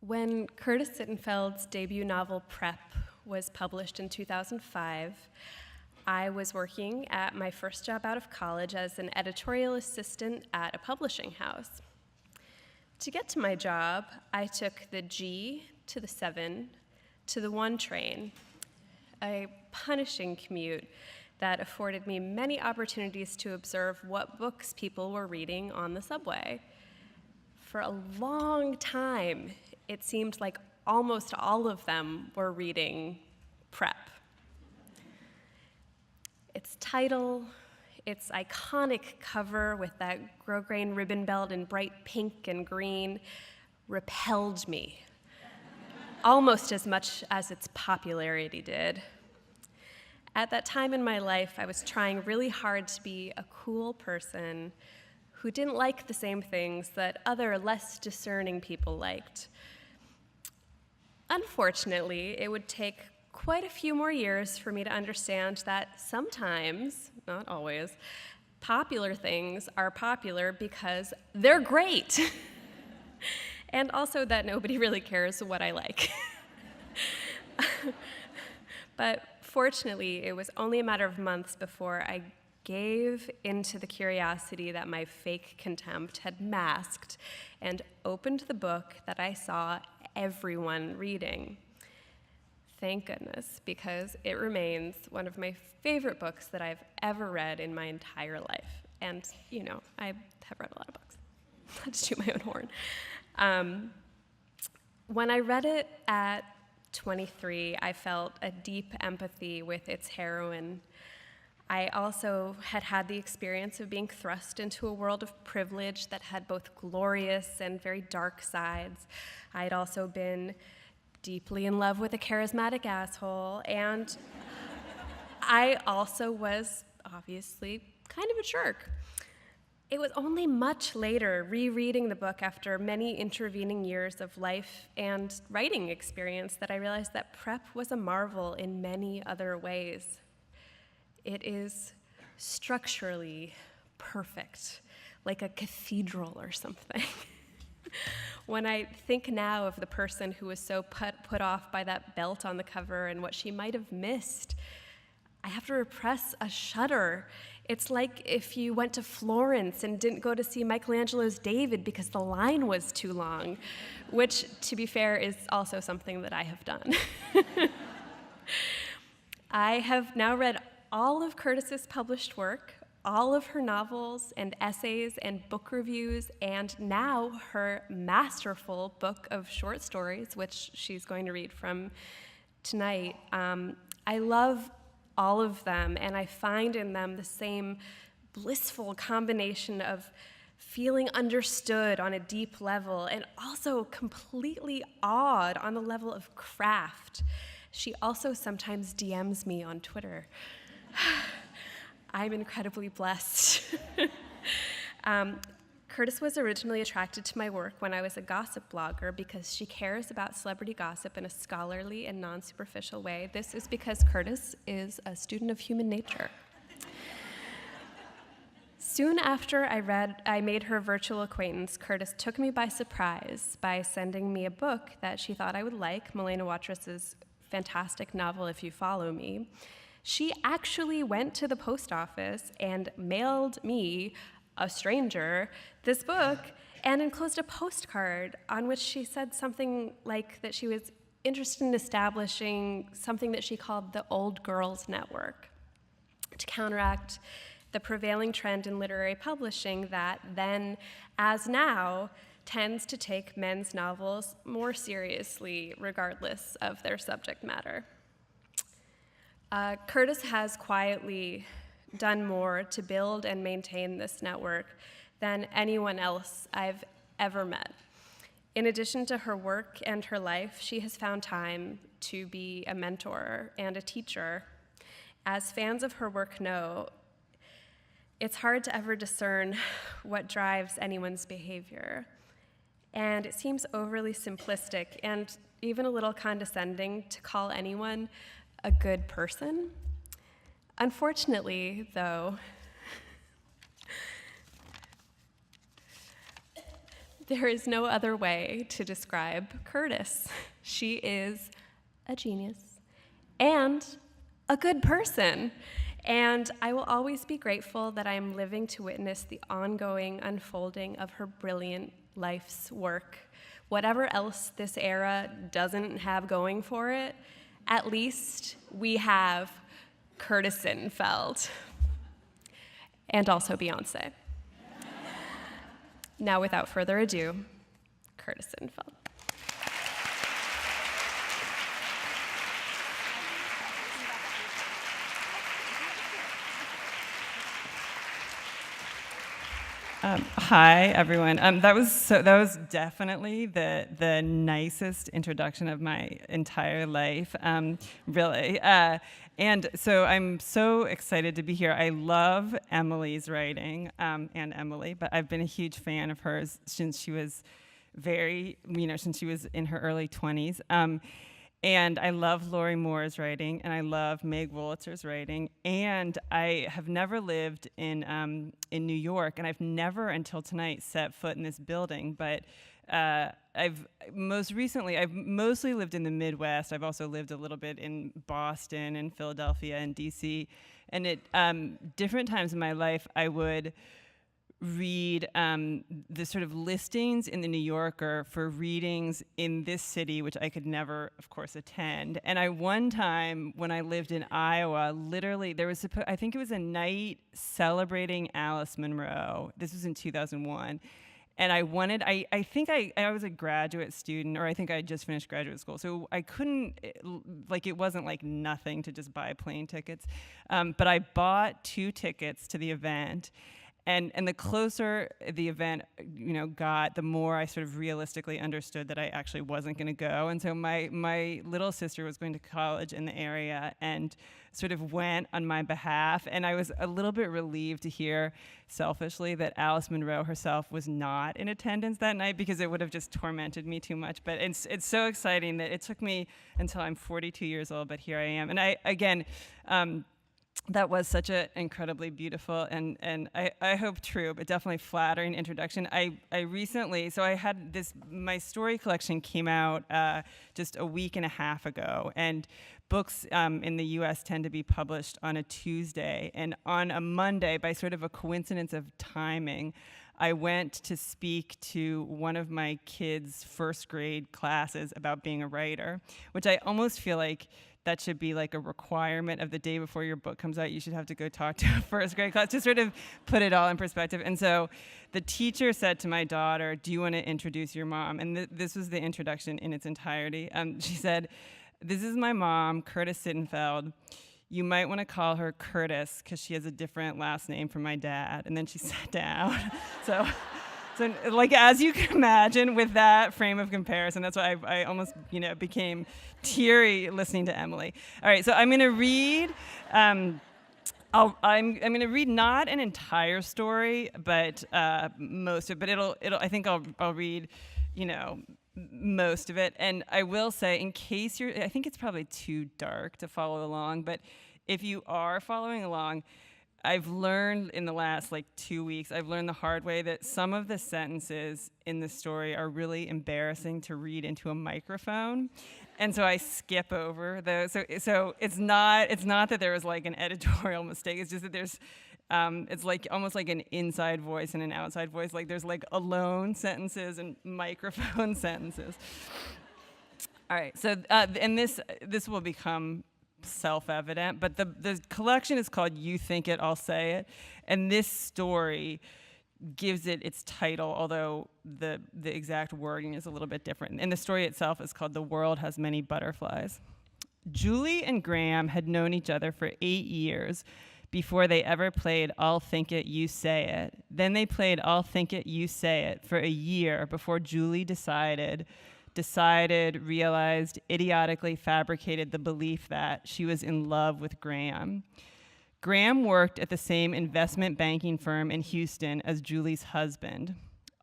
When Curtis Sittenfeld's debut novel, Prep, was published in 2005, I was working at my first job out of college as an editorial assistant at a publishing house. To get to my job, I took the G to the 7 to the 1 train, a punishing commute that afforded me many opportunities to observe what books people were reading on the subway. For a long time, it seemed like almost all of them were reading Prep. Its title, its iconic cover with that grosgrain ribbon belt in bright pink and green, repelled me, almost as much as its popularity did. At that time in my life, I was trying really hard to be a cool person who didn't like the same things that other less discerning people liked. Unfortunately, it would take quite a few more years for me to understand that sometimes, not always, popular things are popular because they're great. And also that nobody really cares what I like. But fortunately, it was only a matter of months before I gave into the curiosity that my fake contempt had masked and opened the book that I saw everyone reading. Thank goodness, because it remains one of my favorite books that I've ever read in my entire life. And, you know, I have read a lot of books. Not to toot my own horn. When I read it at 23, I felt a deep empathy with its heroine. I also had the experience of being thrust into a world of privilege that had both glorious and very dark sides. I had also been deeply in love with a charismatic asshole, and I also was obviously kind of a jerk. It was only much later, rereading the book after many intervening years of life and writing experience, that I realized that Prep was a marvel in many other ways. It is structurally perfect, like a cathedral or something. When I think now of the person who was so put off by that belt on the cover and what she might have missed, I have to repress a shudder. It's like if you went to Florence and didn't go to see Michelangelo's David because the line was too long, which, to be fair, is also something that I have done. I have now read all of Curtis's published work, all of her novels and essays and book reviews, and now her masterful book of short stories, which she's going to read from tonight. I love all of them, and I find in them the same blissful combination of feeling understood on a deep level and also completely awed on the level of craft. She also sometimes DMs me on Twitter. I'm incredibly blessed. Curtis was originally attracted to my work when I was a gossip blogger because she cares about celebrity gossip in a scholarly and non-superficial way. This is because Curtis is a student of human nature. Soon after I made her virtual acquaintance, Curtis took me by surprise by sending me a book that she thought I would like, Milena Watrous' fantastic novel, If You Follow Me. She actually went to the post office and mailed me, a stranger, this book and enclosed a postcard on which she said something like that she was interested in establishing something that she called the Old Girls Network to counteract the prevailing trend in literary publishing that then, as now, tends to take men's novels more seriously regardless of their subject matter. Curtis has quietly done more to build and maintain this network than anyone else I've ever met. In addition to her work and her life, she has found time to be a mentor and a teacher. As fans of her work know, it's hard to ever discern what drives anyone's behavior. And it seems overly simplistic and even a little condescending to call anyone a good person. Unfortunately, though, There is no other way to describe Curtis. She is a genius and a good person. And I will always be grateful that I am living to witness the ongoing unfolding of her brilliant life's work. Whatever else this era doesn't have going for it, at least we have Curtis Sittenfeld. And also Beyonce. Now, without further ado, Curtis Sittenfeld. Hi, everyone. That was definitely the nicest introduction of my entire life, really. And so I'm so excited to be here. I love Emily's writing, and Emily, but I've been a huge fan of hers since she was since she was in her early 20s. And I love Lorrie Moore's writing, and I love Meg Wolitzer's writing, and I have never lived in New York, and I've never until tonight set foot in this building, but I've mostly lived in the Midwest. I've also lived a little bit in Boston and Philadelphia and DC, and at different times in my life, I would read the sort of listings in the New Yorker for readings in this city, which I could never, of course, attend. And one time when I lived in Iowa, literally there was, I think it was a night celebrating Alice Munro. This was in 2001. And I think I was a graduate student, or I think I had just finished graduate school. So I couldn't, it wasn't like nothing to just buy plane tickets. But I bought 2 tickets to the event. And the closer the event, got, the more I sort of realistically understood that I actually wasn't going to go. And so my little sister was going to college in the area and sort of went on my behalf. And I was a little bit relieved to hear, selfishly, that Alice Munro herself was not in attendance that night, because it would have just tormented me too much. But it's so exciting that it took me until I'm 42 years old, but here I am. And that was such an incredibly beautiful and I hope true, but definitely flattering introduction. I recently, so I had my story collection came out just a week and a half ago, and books in the US tend to be published on a Tuesday, and on a Monday, by sort of a coincidence of timing, I went to speak to one of my kids' first grade classes about being a writer, which I almost feel like that should be like a requirement of the day before your book comes out. You should have to go talk to a first grade class to sort of put it all in perspective. And so the teacher said to my daughter, "Do you want to introduce your mom?" And this was the introduction in its entirety. She said, "This is my mom, Curtis Sittenfeld. You might want to call her Curtis because she has a different last name from my dad." And then she sat down. So like, as you can imagine, with that frame of comparison, that's why I almost, became teary listening to Emily. All right, so I'm going to read. I'm going to read not an entire story, but most of it. But I think I'll read, most of it. And I will say, in case I think it's probably too dark to follow along, but if you are following along, I've learned in the last 2 weeks, I've learned the hard way that some of the sentences in the story are really embarrassing to read into a microphone. And so I skip over those. So it's not that there was an editorial mistake. It's just that there's, it's almost like an inside voice and an outside voice. There's alone sentences and microphone sentences. All right, so, and this will become self-evident, but the collection is called You Think It, I'll Say It, and this story gives it its title, although the exact wording is a little bit different. And the story itself is called The World Has Many Butterflies. Julie and Graham had known each other for 8 years before they ever played I'll Think It, You Say It. Then they played I'll Think It, You Say It for a year before Julie realized, idiotically fabricated the belief that she was in love with Graham. Graham worked at the same investment banking firm in Houston as Julie's husband.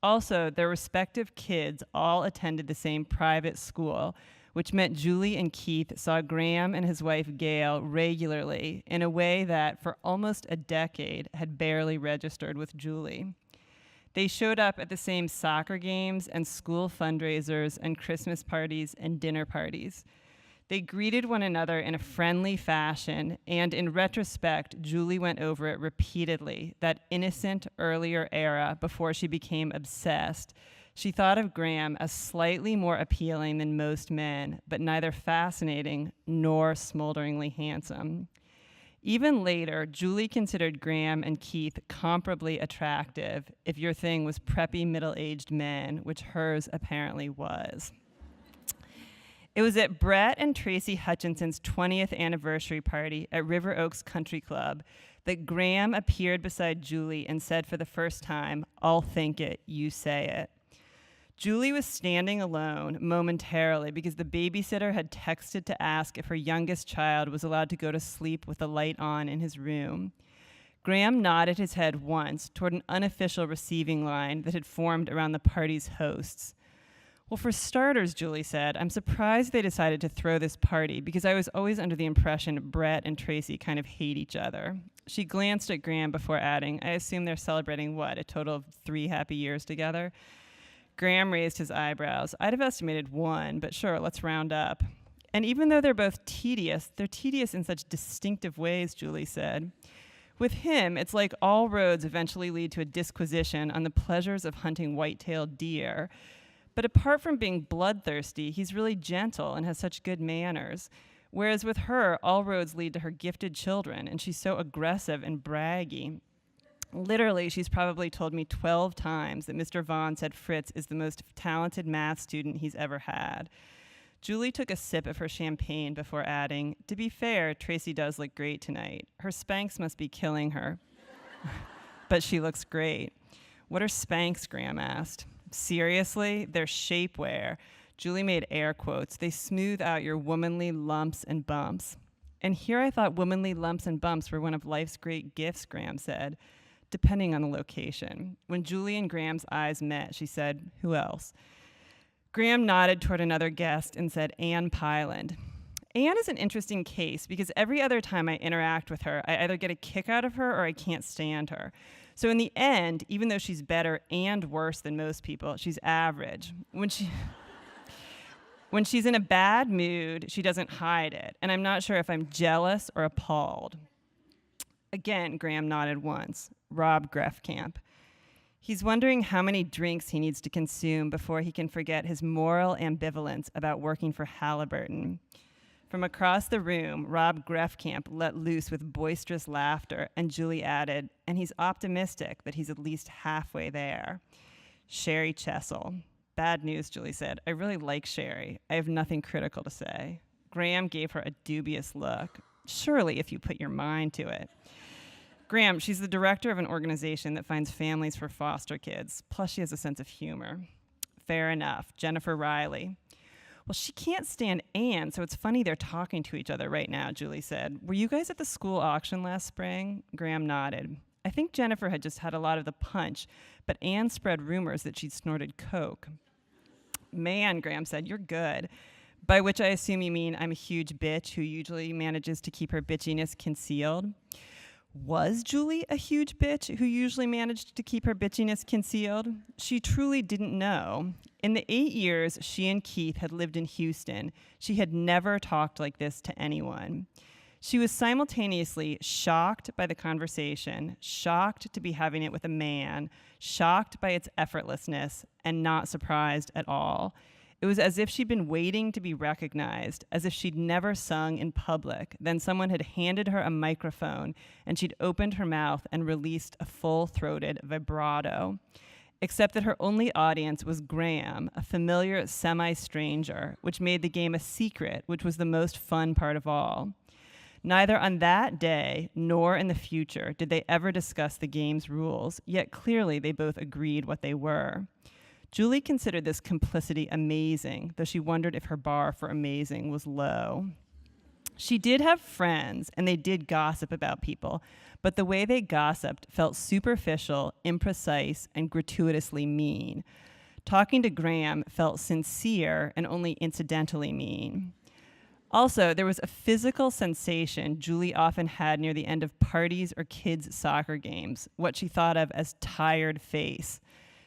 Also, their respective kids all attended the same private school, which meant Julie and Keith saw Graham and his wife Gail regularly in a way that, for almost a decade, had barely registered with Julie. They showed up at the same soccer games and school fundraisers and Christmas parties and dinner parties. They greeted one another in a friendly fashion, and in retrospect, Julie went over it repeatedly, that innocent earlier era before she became obsessed. She thought of Graham as slightly more appealing than most men, but neither fascinating nor smolderingly handsome. Even later, Julie considered Graham and Keith comparably attractive if your thing was preppy middle-aged men, which hers apparently was. It was at Brett and Tracy Hutchinson's 20th anniversary party at River Oaks Country Club that Graham appeared beside Julie and said for the first time, "I'll think it, you say it." Julie was standing alone momentarily because the babysitter had texted to ask if her youngest child was allowed to go to sleep with the light on in his room. Graham nodded his head once toward an unofficial receiving line that had formed around the party's hosts. "Well, for starters," Julie said, "I'm surprised they decided to throw this party because I was always under the impression Brett and Tracy kind of hate each other." She glanced at Graham before adding, "I assume they're celebrating what, a total of 3 happy years together?" Graham raised his eyebrows. "I'd have estimated 1, but sure, let's round up." "And even though they're both tedious, they're tedious in such distinctive ways," Julie said. "With him, it's like all roads eventually lead to a disquisition on the pleasures of hunting white-tailed deer. But apart from being bloodthirsty, he's really gentle and has such good manners. Whereas with her, all roads lead to her gifted children, and she's so aggressive and braggy. Literally, she's probably told me 12 times that Mr. Vaughn said Fritz is the most talented math student he's ever had." Julie took a sip of her champagne before adding, "To be fair, Tracy does look great tonight. Her Spanx must be killing her." "But she looks great." "What are Spanx?" Graham asked. "Seriously? They're shapewear." Julie made air quotes. "They smooth out your womanly lumps and bumps." "And here I thought womanly lumps and bumps were one of life's great gifts," Graham said. "Depending on the location." When Julie and Graham's eyes met, she said, "Who else?" Graham nodded toward another guest and said, "Ann Pyland." Ann is an interesting case because every other time I interact with her, I either get a kick out of her or I can't stand her. So in the end, even though she's better and worse than most people, she's average. When she's in a bad mood, she doesn't hide it, and I'm not sure if I'm jealous or appalled. Again, Graham nodded once. Rob Greffkamp. He's wondering how many drinks he needs to consume before he can forget his moral ambivalence about working for Halliburton. From across the room, Rob Greffkamp let loose with boisterous laughter, and Julie added, "And he's optimistic that he's at least halfway there." Sherry Chessel. "Bad news," Julie said. "I really like Sherry. I have nothing critical to say." Graham gave her a dubious look. "Surely, if you put your mind to it." "Graham, she's the director of an organization that finds families for foster kids. Plus, she has a sense of humor." "Fair enough." Jennifer Riley. "Well, she can't stand Anne, so it's funny they're talking to each other right now," Julie said. "Were you guys at the school auction last spring?" Graham nodded. I think Jennifer had just had a lot of the punch, but Anne spread rumors that she'd snorted coke. "Man," Graham said, "you're good." By which I assume you mean I'm a huge bitch who usually manages to keep her bitchiness concealed. Was Julie a huge bitch who usually managed to keep her bitchiness concealed? She truly didn't know. In the 8 years she and Keith had lived in Houston, she had never talked like this to anyone. She was simultaneously shocked by the conversation, shocked to be having it with a man, shocked by its effortlessness, and not surprised at all. It was as if she'd been waiting to be recognized, as if she'd never sung in public. Then someone had handed her a microphone, and she'd opened her mouth and released a full-throated vibrato. Except that her only audience was Graham, a familiar semi-stranger, which made the game a secret, which was the most fun part of all. Neither on that day nor in the future did they ever discuss the game's rules, yet clearly they both agreed what they were. Julie considered this complicity amazing, though she wondered if her bar for amazing was low. She did have friends, and they did gossip about people, but the way they gossiped felt superficial, imprecise, and gratuitously mean. Talking to Graham felt sincere and only incidentally mean. Also, there was a physical sensation Julie often had near the end of parties or kids' soccer games, what she thought of as tired face.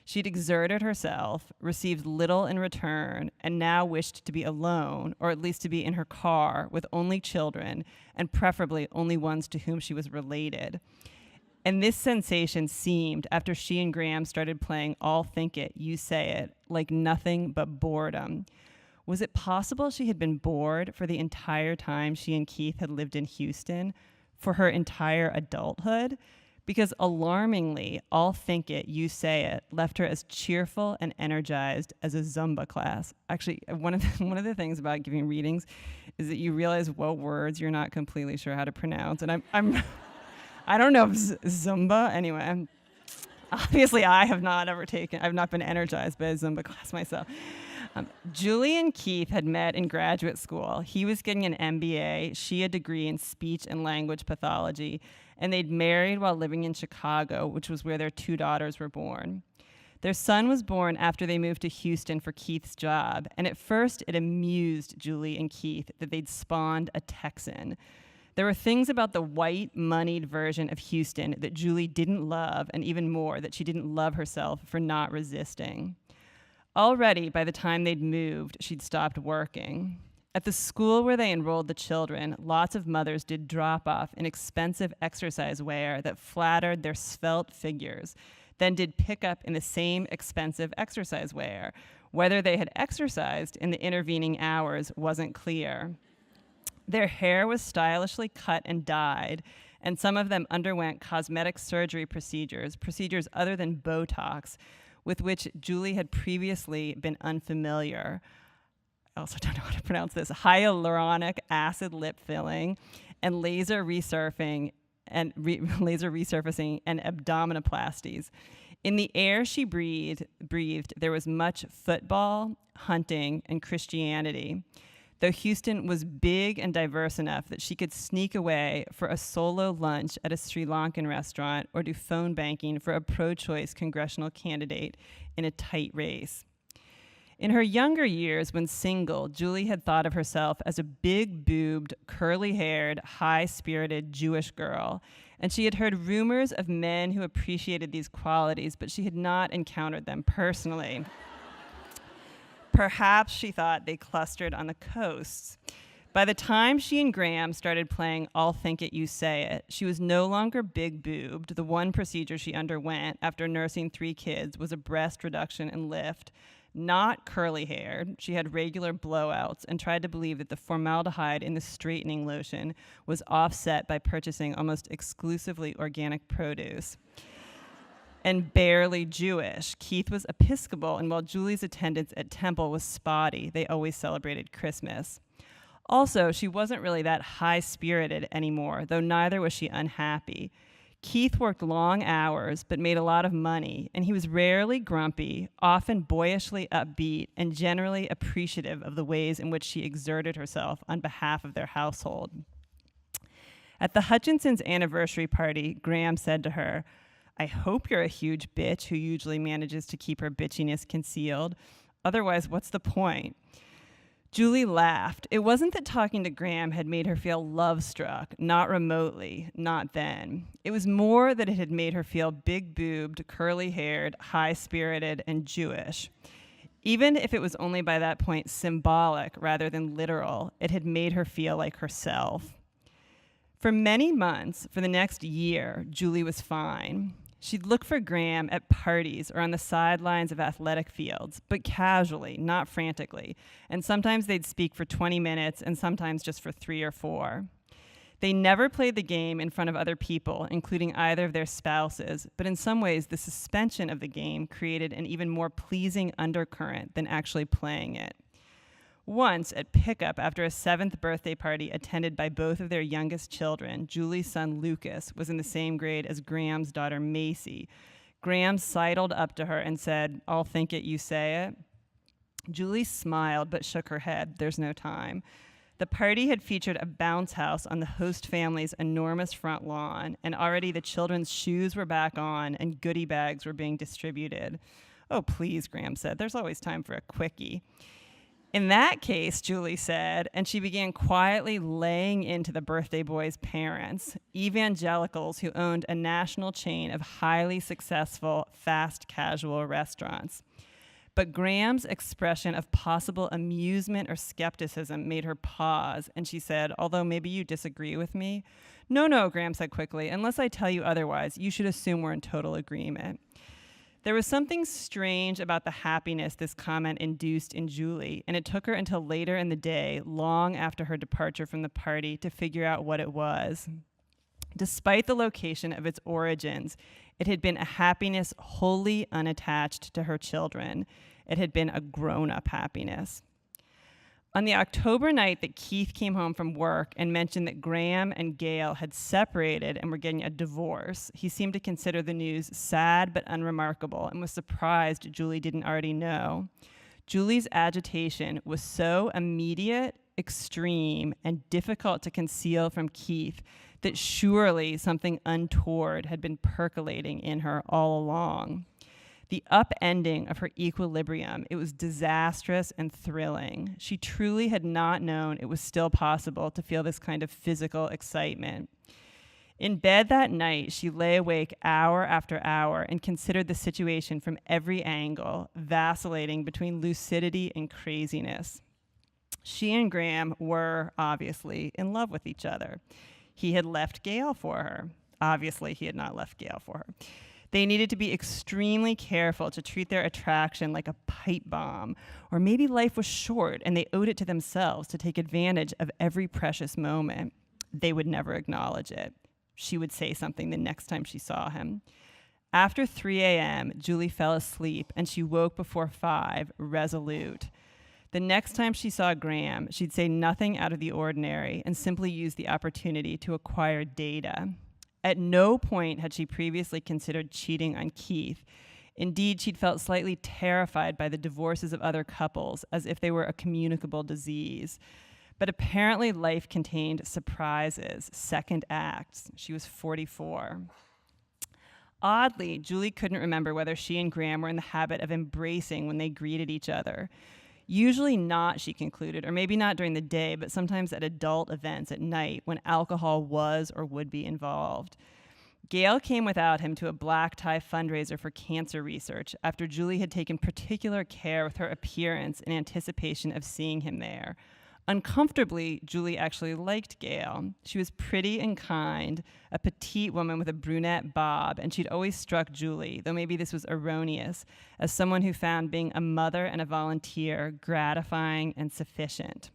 She'd exerted herself, received little in return, and now wished to be alone, or at least to be in her car with only children, and preferably only ones to whom she was related. And this sensation seemed, after she and Graham started playing I'll Think It, You Say It, like nothing but boredom. Was it possible she had been bored for the entire time she and Keith had lived in Houston, for her entire adulthood? Because alarmingly, I'll Think It, You Say It left her as cheerful and energized as a Zumba class. Actually, one of the things about giving readings is that you realize what words you're not completely sure how to pronounce. And I don't know if Zumba, anyway. Obviously, I've not been energized by a Zumba class myself. Julie and Keith had met in graduate school. He was getting an MBA, she a degree in speech and language pathology, and they'd married while living in Chicago, which was where their 2 daughters were born. Their son was born after they moved to Houston for Keith's job, and at first it amused Julie and Keith that they'd spawned a Texan. There were things about the white, moneyed version of Houston that Julie didn't love, and even more, that she didn't love herself for not resisting. Already, by the time they'd moved, she'd stopped working. At the school where they enrolled the children, lots of mothers did drop-off in expensive exercise wear that flattered their svelte figures, then did pick-up in the same expensive exercise wear. Whether they had exercised in the intervening hours wasn't clear. Their hair was stylishly cut and dyed, and some of them underwent cosmetic surgery procedures other than Botox, with which Julie had previously been unfamiliar. I also don't know how to pronounce this. Hyaluronic acid lip filling and laser resurfacing and abdominoplasties. In the air she breathed, there was much football, hunting, and Christianity. Though Houston was big and diverse enough that she could sneak away for a solo lunch at a Sri Lankan restaurant or do phone banking for a pro-choice congressional candidate in a tight race. In her younger years, when single, Julie had thought of herself as a big-boobed, curly-haired, high-spirited Jewish girl, and she had heard rumors of men who appreciated these qualities, but she had not encountered them personally. Perhaps she thought they clustered on the coasts. By the time she and Graham started playing I'll Think It, You Say It, she was no longer big-boobed. The one procedure she underwent after nursing 3 kids was a breast reduction and lift. Not curly-haired, she had regular blowouts and tried to believe that the formaldehyde in the straightening lotion was offset by purchasing almost exclusively organic produce. And barely Jewish. Keith was Episcopal, and while Julie's attendance at temple was spotty, they always celebrated Christmas. Also, she wasn't really that high-spirited anymore, though neither was she unhappy. Keith worked long hours, but made a lot of money, and he was rarely grumpy, often boyishly upbeat, and generally appreciative of the ways in which she exerted herself on behalf of their household. At the Hutchinsons' anniversary party, Graham said to her, "I hope you're a huge bitch who usually manages to keep her bitchiness concealed. Otherwise, what's the point?" Julie laughed. It wasn't that talking to Graham had made her feel love-struck, not remotely, not then. It was more that it had made her feel big-boobed, curly-haired, high-spirited, and Jewish. Even if it was only by that point symbolic rather than literal, it had made her feel like herself. For many months, for the next year, Julie was fine. She'd look for Graham at parties or on the sidelines of athletic fields, but casually, not frantically. And sometimes they'd speak for 20 minutes and sometimes just for 3 or 4. They never played the game in front of other people, including either of their spouses, but in some ways the suspension of the game created an even more pleasing undercurrent than actually playing it. Once, at pickup after a 7th birthday party attended by both of their youngest children, Julie's son Lucas was in the same grade as Graham's daughter Macy. Graham sidled up to her and said, "I'll think it, you say it." Julie smiled but shook her head. There's no time. The party had featured a bounce house on the host family's enormous front lawn, and already the children's shoes were back on and goodie bags were being distributed. "Oh, please," Graham said. "There's always time for a quickie." In that case, Julie said, and she began quietly laying into the birthday boy's parents, evangelicals who owned a national chain of highly successful fast casual restaurants. But Graham's expression of possible amusement or skepticism made her pause, and she said, although maybe you disagree with me. No, Graham said quickly, unless I tell you otherwise, you should assume we're in total agreement. There was something strange about the happiness this comment induced in Julie, and it took her until later in the day, long after her departure from the party, to figure out what it was. Despite the location of its origins, it had been a happiness wholly unattached to her children. It had been a grown-up happiness. On the October night that Keith came home from work and mentioned that Graham and Gail had separated and were getting a divorce, he seemed to consider the news sad but unremarkable and was surprised Julie didn't already know. Julie's agitation was so immediate, extreme, and difficult to conceal from Keith that surely something untoward had been percolating in her all along. The upending of her equilibrium, it was disastrous and thrilling. She truly had not known it was still possible to feel this kind of physical excitement. In bed that night, she lay awake hour after hour and considered the situation from every angle, vacillating between lucidity and craziness. She and Graham were, obviously, in love with each other. He had left Gail for her. Obviously, he had not left Gail for her. They needed to be extremely careful to treat their attraction like a pipe bomb. Or maybe life was short and they owed it to themselves to take advantage of every precious moment. They would never acknowledge it. She would say something the next time she saw him. After 3 a.m., Julie fell asleep and she woke before 5, resolute. The next time she saw Graham, she'd say nothing out of the ordinary and simply use the opportunity to acquire data. At no point had she previously considered cheating on Keith. Indeed, she'd felt slightly terrified by the divorces of other couples, as if they were a communicable disease. But apparently life contained surprises, second acts. She was 44. Oddly, Julie couldn't remember whether she and Graham were in the habit of embracing when they greeted each other. Usually not, she concluded, or maybe not during the day, but sometimes at adult events at night when alcohol was or would be involved. Gail came without him to a black tie fundraiser for cancer research after Julie had taken particular care with her appearance in anticipation of seeing him there. Uncomfortably, Julie actually liked Gail. She was pretty and kind, a petite woman with a brunette bob, and she'd always struck Julie, though maybe this was erroneous, as someone who found being a mother and a volunteer gratifying and sufficient.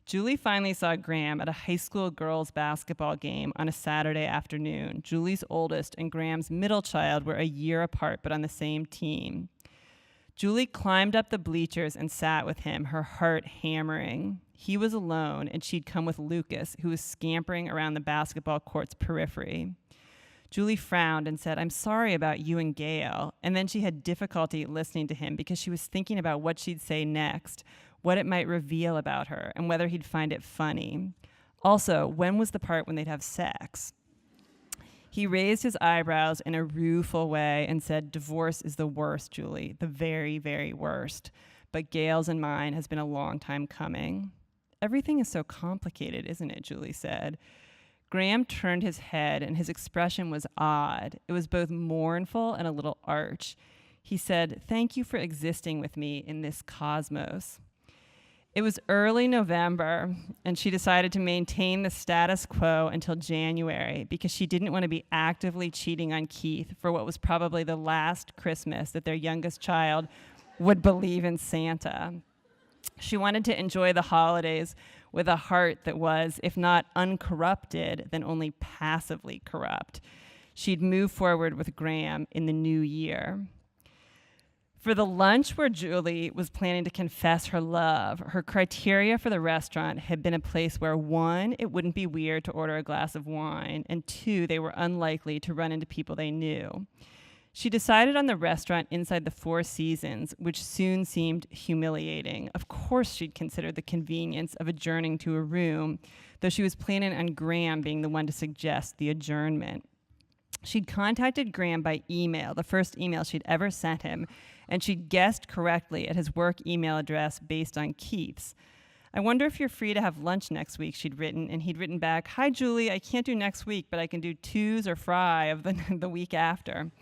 Julie finally saw Graham at a high school girls' basketball game on a Saturday afternoon. Julie's oldest and Graham's middle child were a year apart, but on the same team. Julie climbed up the bleachers and sat with him, her heart hammering. He was alone, and she'd come with Lucas, who was scampering around the basketball court's periphery. Julie frowned and said, "I'm sorry about you and Gail." And then she had difficulty listening to him because she was thinking about what she'd say next, what it might reveal about her, and whether he'd find it funny. Also, when was the part when they'd have sex? He raised his eyebrows in a rueful way and said, "Divorce is the worst, Julie, the very, very worst. But Gail's and mine has been a long time coming." "Everything is so complicated, isn't it?" Julie said. Graham turned his head, and his expression was odd. It was both mournful and a little arch. He said, "Thank you for existing with me in this cosmos." It was early November, and she decided to maintain the status quo until January because she didn't want to be actively cheating on Keith for what was probably the last Christmas that their youngest child would believe in Santa. She wanted to enjoy the holidays with a heart that was, if not uncorrupted, then only passively corrupt. She'd move forward with Graham in the new year. For the lunch where Julie was planning to confess her love, her criteria for the restaurant had been a place where, 1, it wouldn't be weird to order a glass of wine, and 2, they were unlikely to run into people they knew. She decided on the restaurant inside the Four Seasons, which soon seemed humiliating. Of course she'd considered the convenience of adjourning to a room, though she was planning on Graham being the one to suggest the adjournment. She'd contacted Graham by email, the first email she'd ever sent him, and she'd guessed correctly at his work email address based on Keith's. I wonder if you're free to have lunch next week, she'd written, and he'd written back, hi, Julie, I can't do next week, but I can do Tues or Fry of the week after.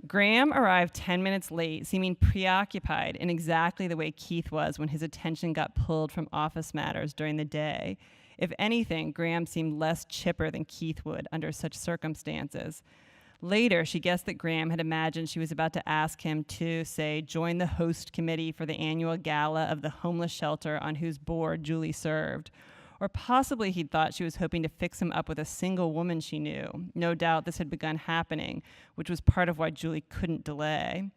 Graham arrived 10 minutes late, seeming preoccupied in exactly the way Keith was when his attention got pulled from office matters during the day. If anything, Graham seemed less chipper than Keith would under such circumstances. Later, she guessed that Graham had imagined she was about to ask him to, say, join the host committee for the annual gala of the homeless shelter on whose board Julie served. Or possibly he'd thought she was hoping to fix him up with a single woman she knew. No doubt this had begun happening, which was part of why Julie couldn't delay.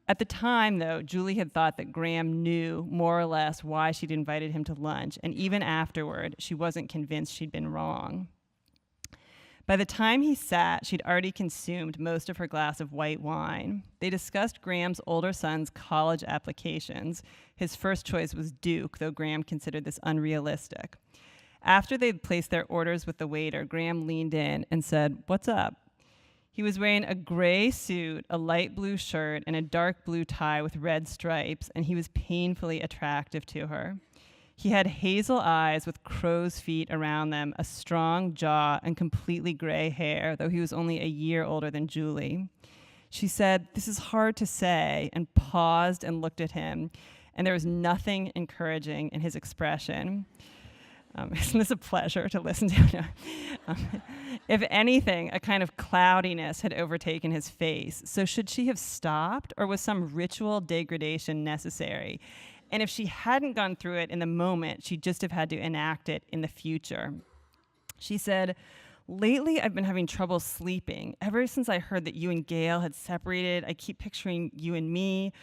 At the time, though, Julie had thought that Graham knew more or less why she'd invited him to lunch, and even afterward, she wasn't convinced she'd been wrong. By the time he sat, she'd already consumed most of her glass of white wine. They discussed Graham's older son's college applications. His first choice was Duke, though Graham considered this unrealistic. After they'd placed their orders with the waiter, Graham leaned in and said, "What's up?" He was wearing a gray suit, a light blue shirt, and a dark blue tie with red stripes, and he was painfully attractive to her. He had hazel eyes with crow's feet around them, a strong jaw, and completely gray hair, though he was only a year older than Julie. She said, "This is hard to say," and paused and looked at him, and there was nothing encouraging in his expression. Isn't this a pleasure to listen to? If anything, a kind of cloudiness had overtaken his face. So should she have stopped, or was some ritual degradation necessary? And if she hadn't gone through it in the moment, she'd just have had to enact it in the future. She said, "Lately, I've been having trouble sleeping. Ever since I heard that you and Gail had separated, I keep picturing you and me."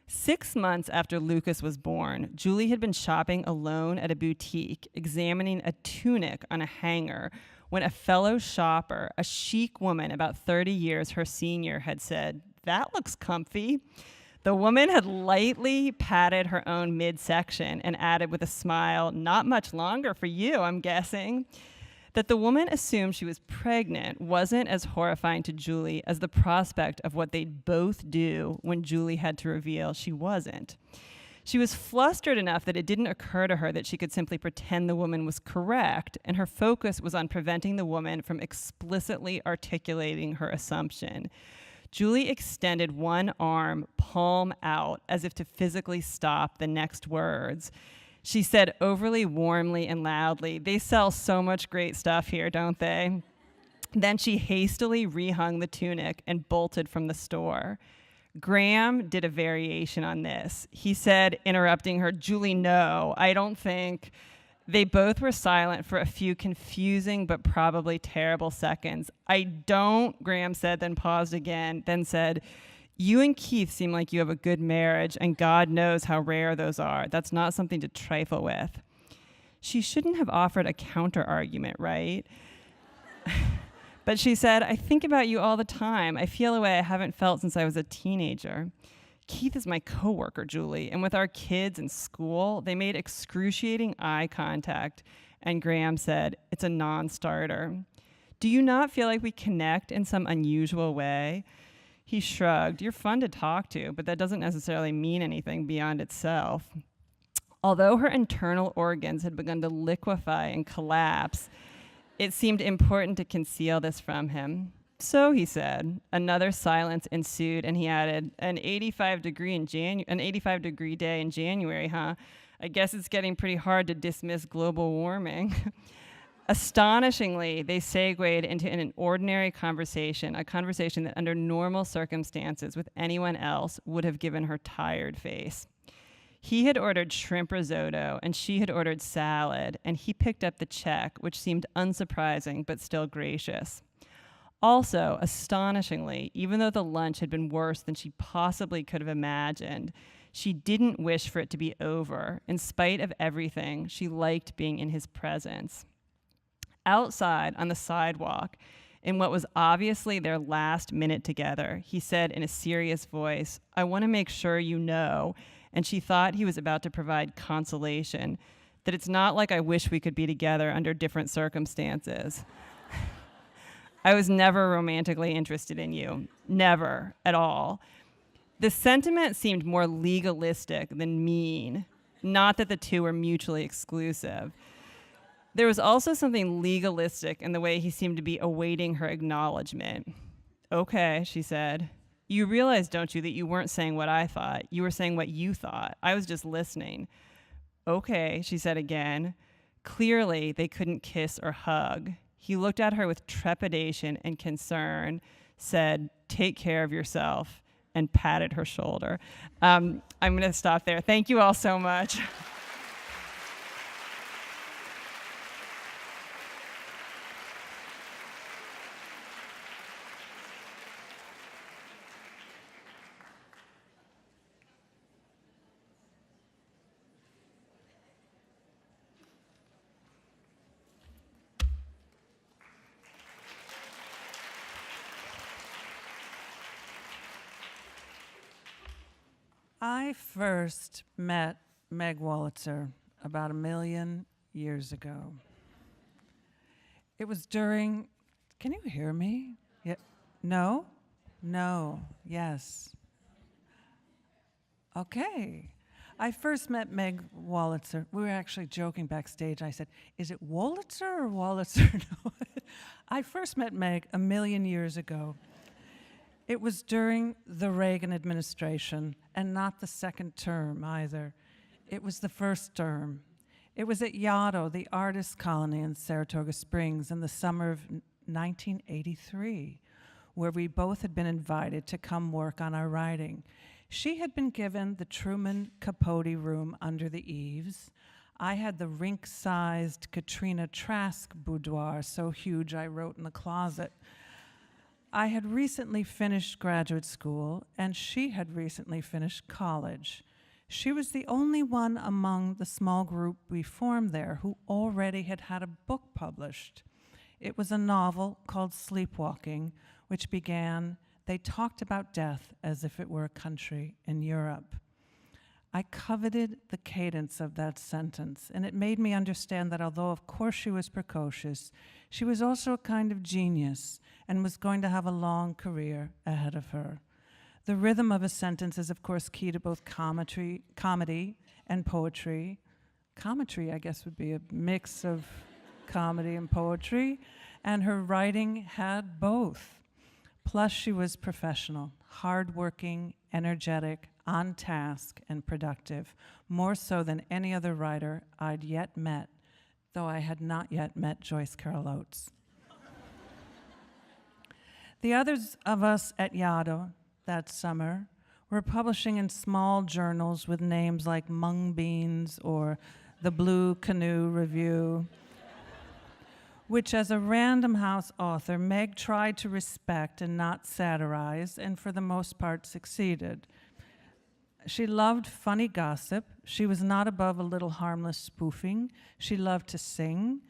6 months after Lucas was born, Julie had been shopping alone at a boutique, examining a tunic on a hanger, when a fellow shopper, a chic woman about 30 years her senior, had said, "That looks comfy." The woman had lightly patted her own midsection and added with a smile, "Not much longer for you, I'm guessing." That the woman assumed she was pregnant wasn't as horrifying to Julie as the prospect of what they'd both do when Julie had to reveal she wasn't. She was flustered enough that it didn't occur to her that she could simply pretend the woman was correct, and her focus was on preventing the woman from explicitly articulating her assumption. Julie extended one arm, palm out, as if to physically stop the next words. She said overly warmly and loudly, "They sell so much great stuff here, don't they?" Then she hastily rehung the tunic and bolted from the store. Graham did a variation on this. He said, interrupting her, "Julie, no, I don't think." They both were silent for a few confusing but probably terrible seconds. "I don't," Graham said, then paused again, then said, "You and Keith seem like you have a good marriage, and God knows how rare those are. That's not something to trifle with." She shouldn't have offered a counter-argument, right? But she said, "I think about you all the time. I feel a way I haven't felt since I was a teenager. Keith is my coworker, Julie, and with our kids in school, they made excruciating eye contact, and Graham said, 'It's a non-starter.' Do you not feel like we connect in some unusual way?" He shrugged. "You're fun to talk to, but that doesn't necessarily mean anything beyond itself." Although her internal organs had begun to liquefy and collapse, it seemed important to conceal this from him. "So," he said. Another silence ensued, and he added, an 85-degree day in January, huh? I guess it's getting pretty hard to dismiss global warming." Astonishingly, they segued into an ordinary conversation, a conversation that under normal circumstances with anyone else would have given her tired face. He had ordered shrimp risotto, and she had ordered salad, and he picked up the check, which seemed unsurprising but still gracious. Also, astonishingly, even though the lunch had been worse than she possibly could have imagined, she didn't wish for it to be over. In spite of everything, she liked being in his presence. Outside, on the sidewalk, in what was obviously their last minute together, he said in a serious voice, "I want to make sure you know," and she thought he was about to provide consolation, "that it's not like I wish we could be together under different circumstances. I was never romantically interested in you. Never, at all. The sentiment seemed more legalistic than mean, not that the two were mutually exclusive. There was also something legalistic in the way he seemed to be awaiting her acknowledgement. Okay, she said. You realize, don't you, that you weren't saying what I thought. You were saying what you thought. I was just listening. Okay, she said again. Clearly, they couldn't kiss or hug. He looked at her with trepidation and concern, said, take care of yourself, and patted her shoulder. I'm going to stop there. Thank you all so much. I first met Meg Wolitzer about 1 million years ago. It was during, can you hear me? Yeah. No? No. Yes. Okay. I first met Meg Wolitzer. We were actually joking backstage. I said, is it Wolitzer or Wolitzer? No. I first met Meg 1 million years ago. It was during the Reagan administration, and not the second term either. It was the first term. It was at Yaddo, the artist colony in Saratoga Springs, in the summer of 1983, where we both had been invited to come work on our writing. She had been given the Truman Capote room under the eaves. I had the rink-sized Katrina Trask boudoir, so huge I wrote in the closet. I had recently finished graduate school, and she had recently finished college. She was the only one among the small group we formed there who already had had a book published. It was a novel called Sleepwalking, which began, they talked about death as if it were a country in Europe. I coveted the cadence of that sentence, and it made me understand that although of course she was precocious, she was also a kind of genius and was going to have a long career ahead of her. The rhythm of a sentence is of course key to both comedy and poetry. Comedy, I guess, would be a mix of comedy and poetry, and her writing had both. Plus she was professional, hardworking, energetic, on task, and productive, more so than any other writer I'd yet met, though I had not yet met Joyce Carol Oates. The others of us at Yaddo that summer were publishing in small journals with names like Mung Beans or the Blue Canoe Review, which as a Random House author, Meg tried to respect and not satirize, and for the most part succeeded. She loved funny gossip. She was not above a little harmless spoofing. She loved to sing.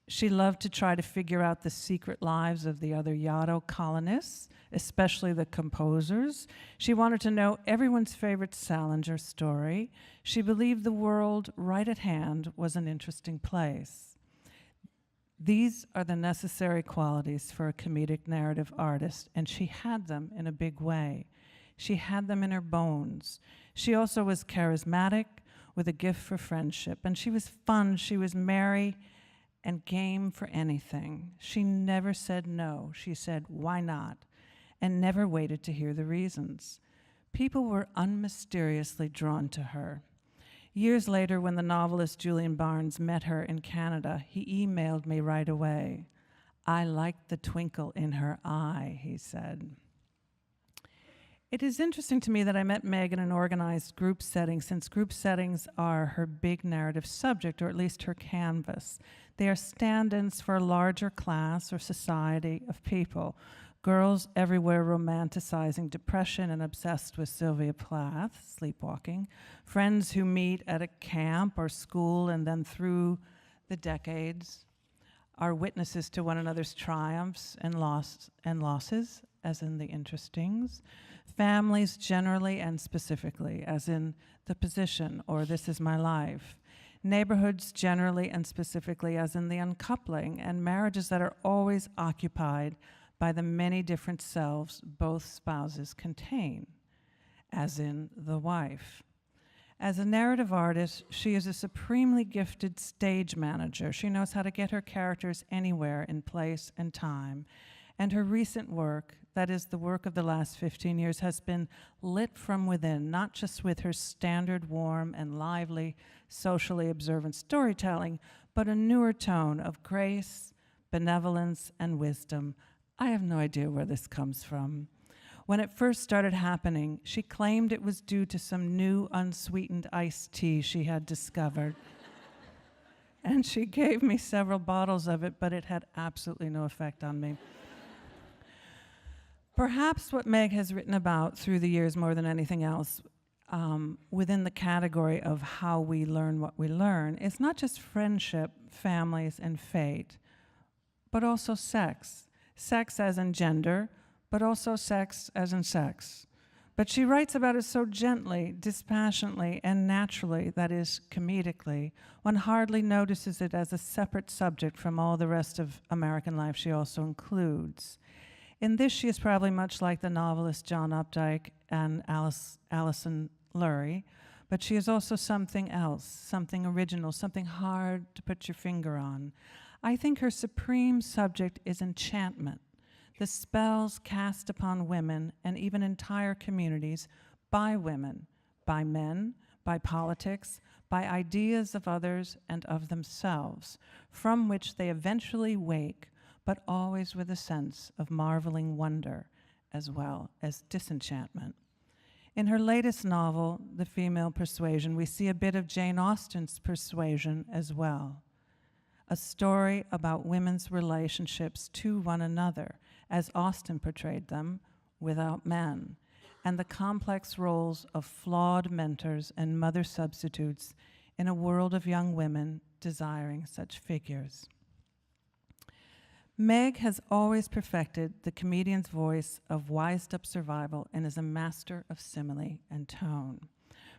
She loved to try to figure out the secret lives of the other Yaddo colonists, especially the composers. She wanted to know everyone's favorite Salinger story. She believed the world right at hand was an interesting place. These are the necessary qualities for a comedic narrative artist, and she had them in a big way. She had them in her bones. She also was charismatic, with a gift for friendship, and she was fun, she was merry, and game for anything. She never said no. She said, why not? And never waited to hear the reasons. People were unmysteriously drawn to her. Years later, when the novelist Julian Barnes met her in Canada, he emailed me right away. I liked the twinkle in her eye, he said. It is interesting to me that I met Meg in an organized group setting, since group settings are her big narrative subject, or at least her canvas. They are stand-ins for a larger class or society of people. Girls everywhere romanticizing depression and obsessed with Sylvia Plath, Sleepwalking. Friends who meet at a camp or school and then through the decades are witnesses to one another's triumphs and losses, as in The Interestings. Families generally and specifically, as in The Position or This Is My Life. Neighborhoods generally and specifically, as in The Uncoupling, and marriages that are always occupied by the many different selves both spouses contain. as in the wife. As a narrative artist, she is a supremely gifted stage manager. She knows how to get her characters anywhere in place and time. And her recent work, that is the work of the last 15 years, has been lit from within, not just with her standard warm and lively, socially observant storytelling, but a newer tone of grace, benevolence, and wisdom. I have no idea where this comes from. When it first started happening, she claimed it was due to some new unsweetened iced tea she had discovered. And she gave me several bottles of it, but it had absolutely no effect on me. Perhaps what Meg has written about through the years more than anything else, within the category of how we learn what we learn, is not just friendship, families, and fate, but also sex. Sex as in gender, but also sex as in sex. But she writes about it so gently, dispassionately, and naturally, that is, comedically, one hardly notices it as a separate subject from all the rest of American life she also includes. In this, she is probably much like the novelist John Updike and Alison Lorrie, but she is also something else, something original, something hard to put your finger on. I think her supreme subject is enchantment, the spells cast upon women and even entire communities by women, by men, by politics, by ideas of others and of themselves, from which they eventually wake, but always with a sense of marveling wonder as well as disenchantment. In her latest novel, The Female Persuasion, we see a bit of Jane Austen's persuasion as well. A story about women's relationships to one another, as Austen portrayed them, without men, and the complex roles of flawed mentors and mother substitutes in a world of young women desiring such figures. Meg has always perfected the comedian's voice of wised-up survival and is a master of simile and tone.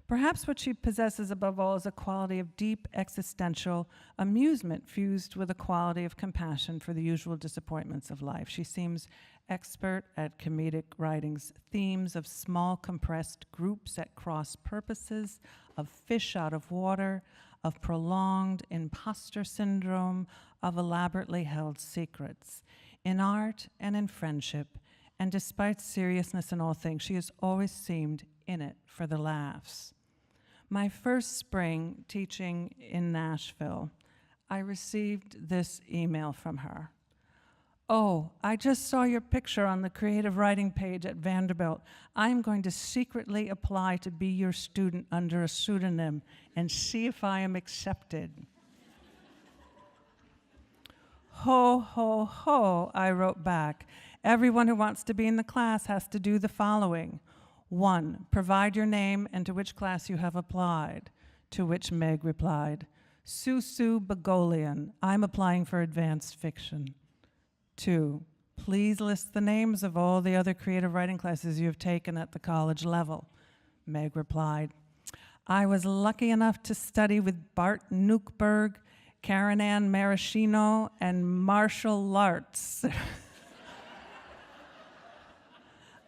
Perhaps what she possesses above all is a quality of deep existential amusement fused with a quality of compassion for the usual disappointments of life. She seems expert at comedic writing's themes of small compressed groups at cross purposes, of fish out of water, of prolonged imposter syndrome, of elaborately held secrets. In art and in friendship, and despite seriousness in all things, she has always seemed in it for the laughs. My first spring teaching in Nashville, I received this email from her. "Oh, I just saw your picture on the creative writing page at Vanderbilt. I'm going to secretly apply to be your student under a pseudonym and see if I am accepted." "Ho, ho, ho," I wrote back. "Everyone who wants to be in the class has to do the following. 1, provide your name and to which class you have applied." To which Meg replied, "Susu Begolian, I'm applying for advanced fiction." 2, please list the names of all the other creative writing classes you have taken at the college level. Meg replied, "I was lucky enough to study with Bart Nuckberg, Karen Ann Maraschino, and Marshall Lartz."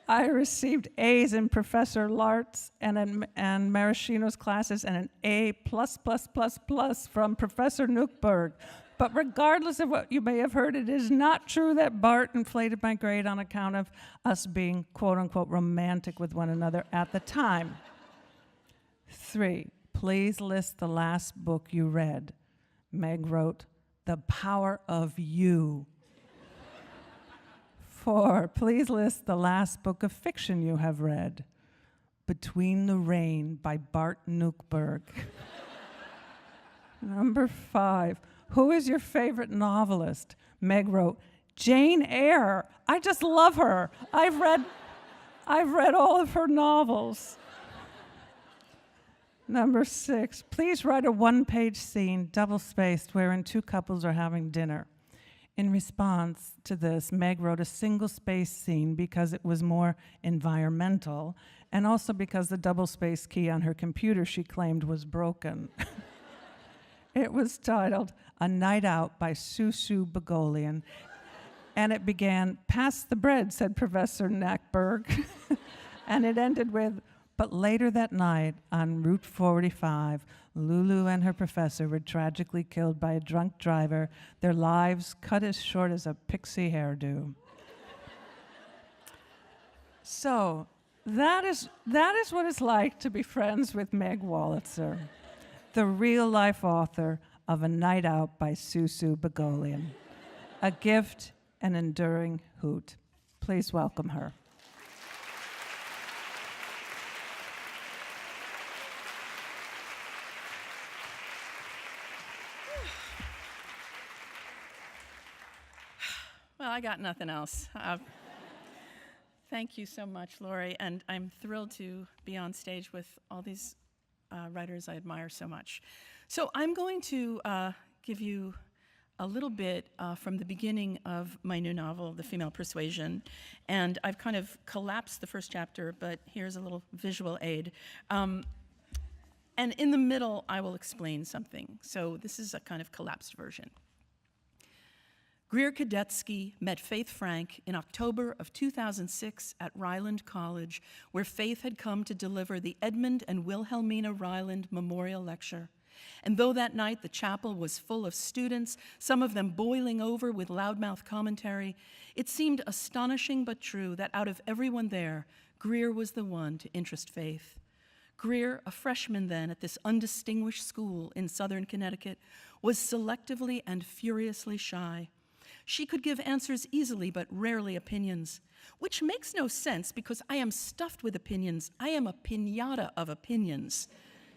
I received A's in Professor Lartz and Maraschino's classes and an A+++ from Professor Nuckberg. But regardless of what you may have heard, it is not true that Bart inflated my grade on account of us being, quote unquote, romantic with one another at the time. 3, please list the last book you read. Meg wrote, "The Power of You." 4, please list the last book of fiction you have read. "Between the Rain" by Bart Nuckberg. 5, who is your favorite novelist? Meg wrote, "Jane Eyre. I just love her. I've read all of her novels." 6, please write a one-page scene, double-spaced, wherein 2 couples are having dinner. In response to this, Meg wrote a single-spaced scene because it was more environmental, and also because the double-space key on her computer she claimed was broken. It was titled "A Night Out" by Susu Begolian, and it began, "Pass the bread," said Professor Nackberg, and it ended with, But later that night, on Route 45, Lulu and her professor were tragically killed by a drunk driver, their lives cut as short as a pixie hairdo. So, that is what it's like to be friends with Meg Wolitzer, the real-life author of A Night Out by Susu Begolian, a gift and enduring hoot. Please welcome her. Well, I got nothing else. Thank you so much, Lorrie, and I'm thrilled to be on stage with all these writers I admire so much. So I'm going to give you a little bit from the beginning of my new novel, The Female Persuasion, and I've kind of collapsed the first chapter, but here's a little visual aid. And in the middle, I will explain something. So this is a kind of collapsed version. Greer Kadetsky met Faith Frank in October of 2006 at Ryland College, where Faith had come to deliver the Edmund and Wilhelmina Ryland Memorial Lecture. And though that night the chapel was full of students, some of them boiling over with loudmouth commentary, it seemed astonishing but true that out of everyone there, Greer was the one to interest Faith. Greer, a freshman then at this undistinguished school in southern Connecticut, was selectively and furiously shy. She could give answers easily, but rarely opinions, which makes no sense because I am stuffed with opinions. I am a piñata of opinions,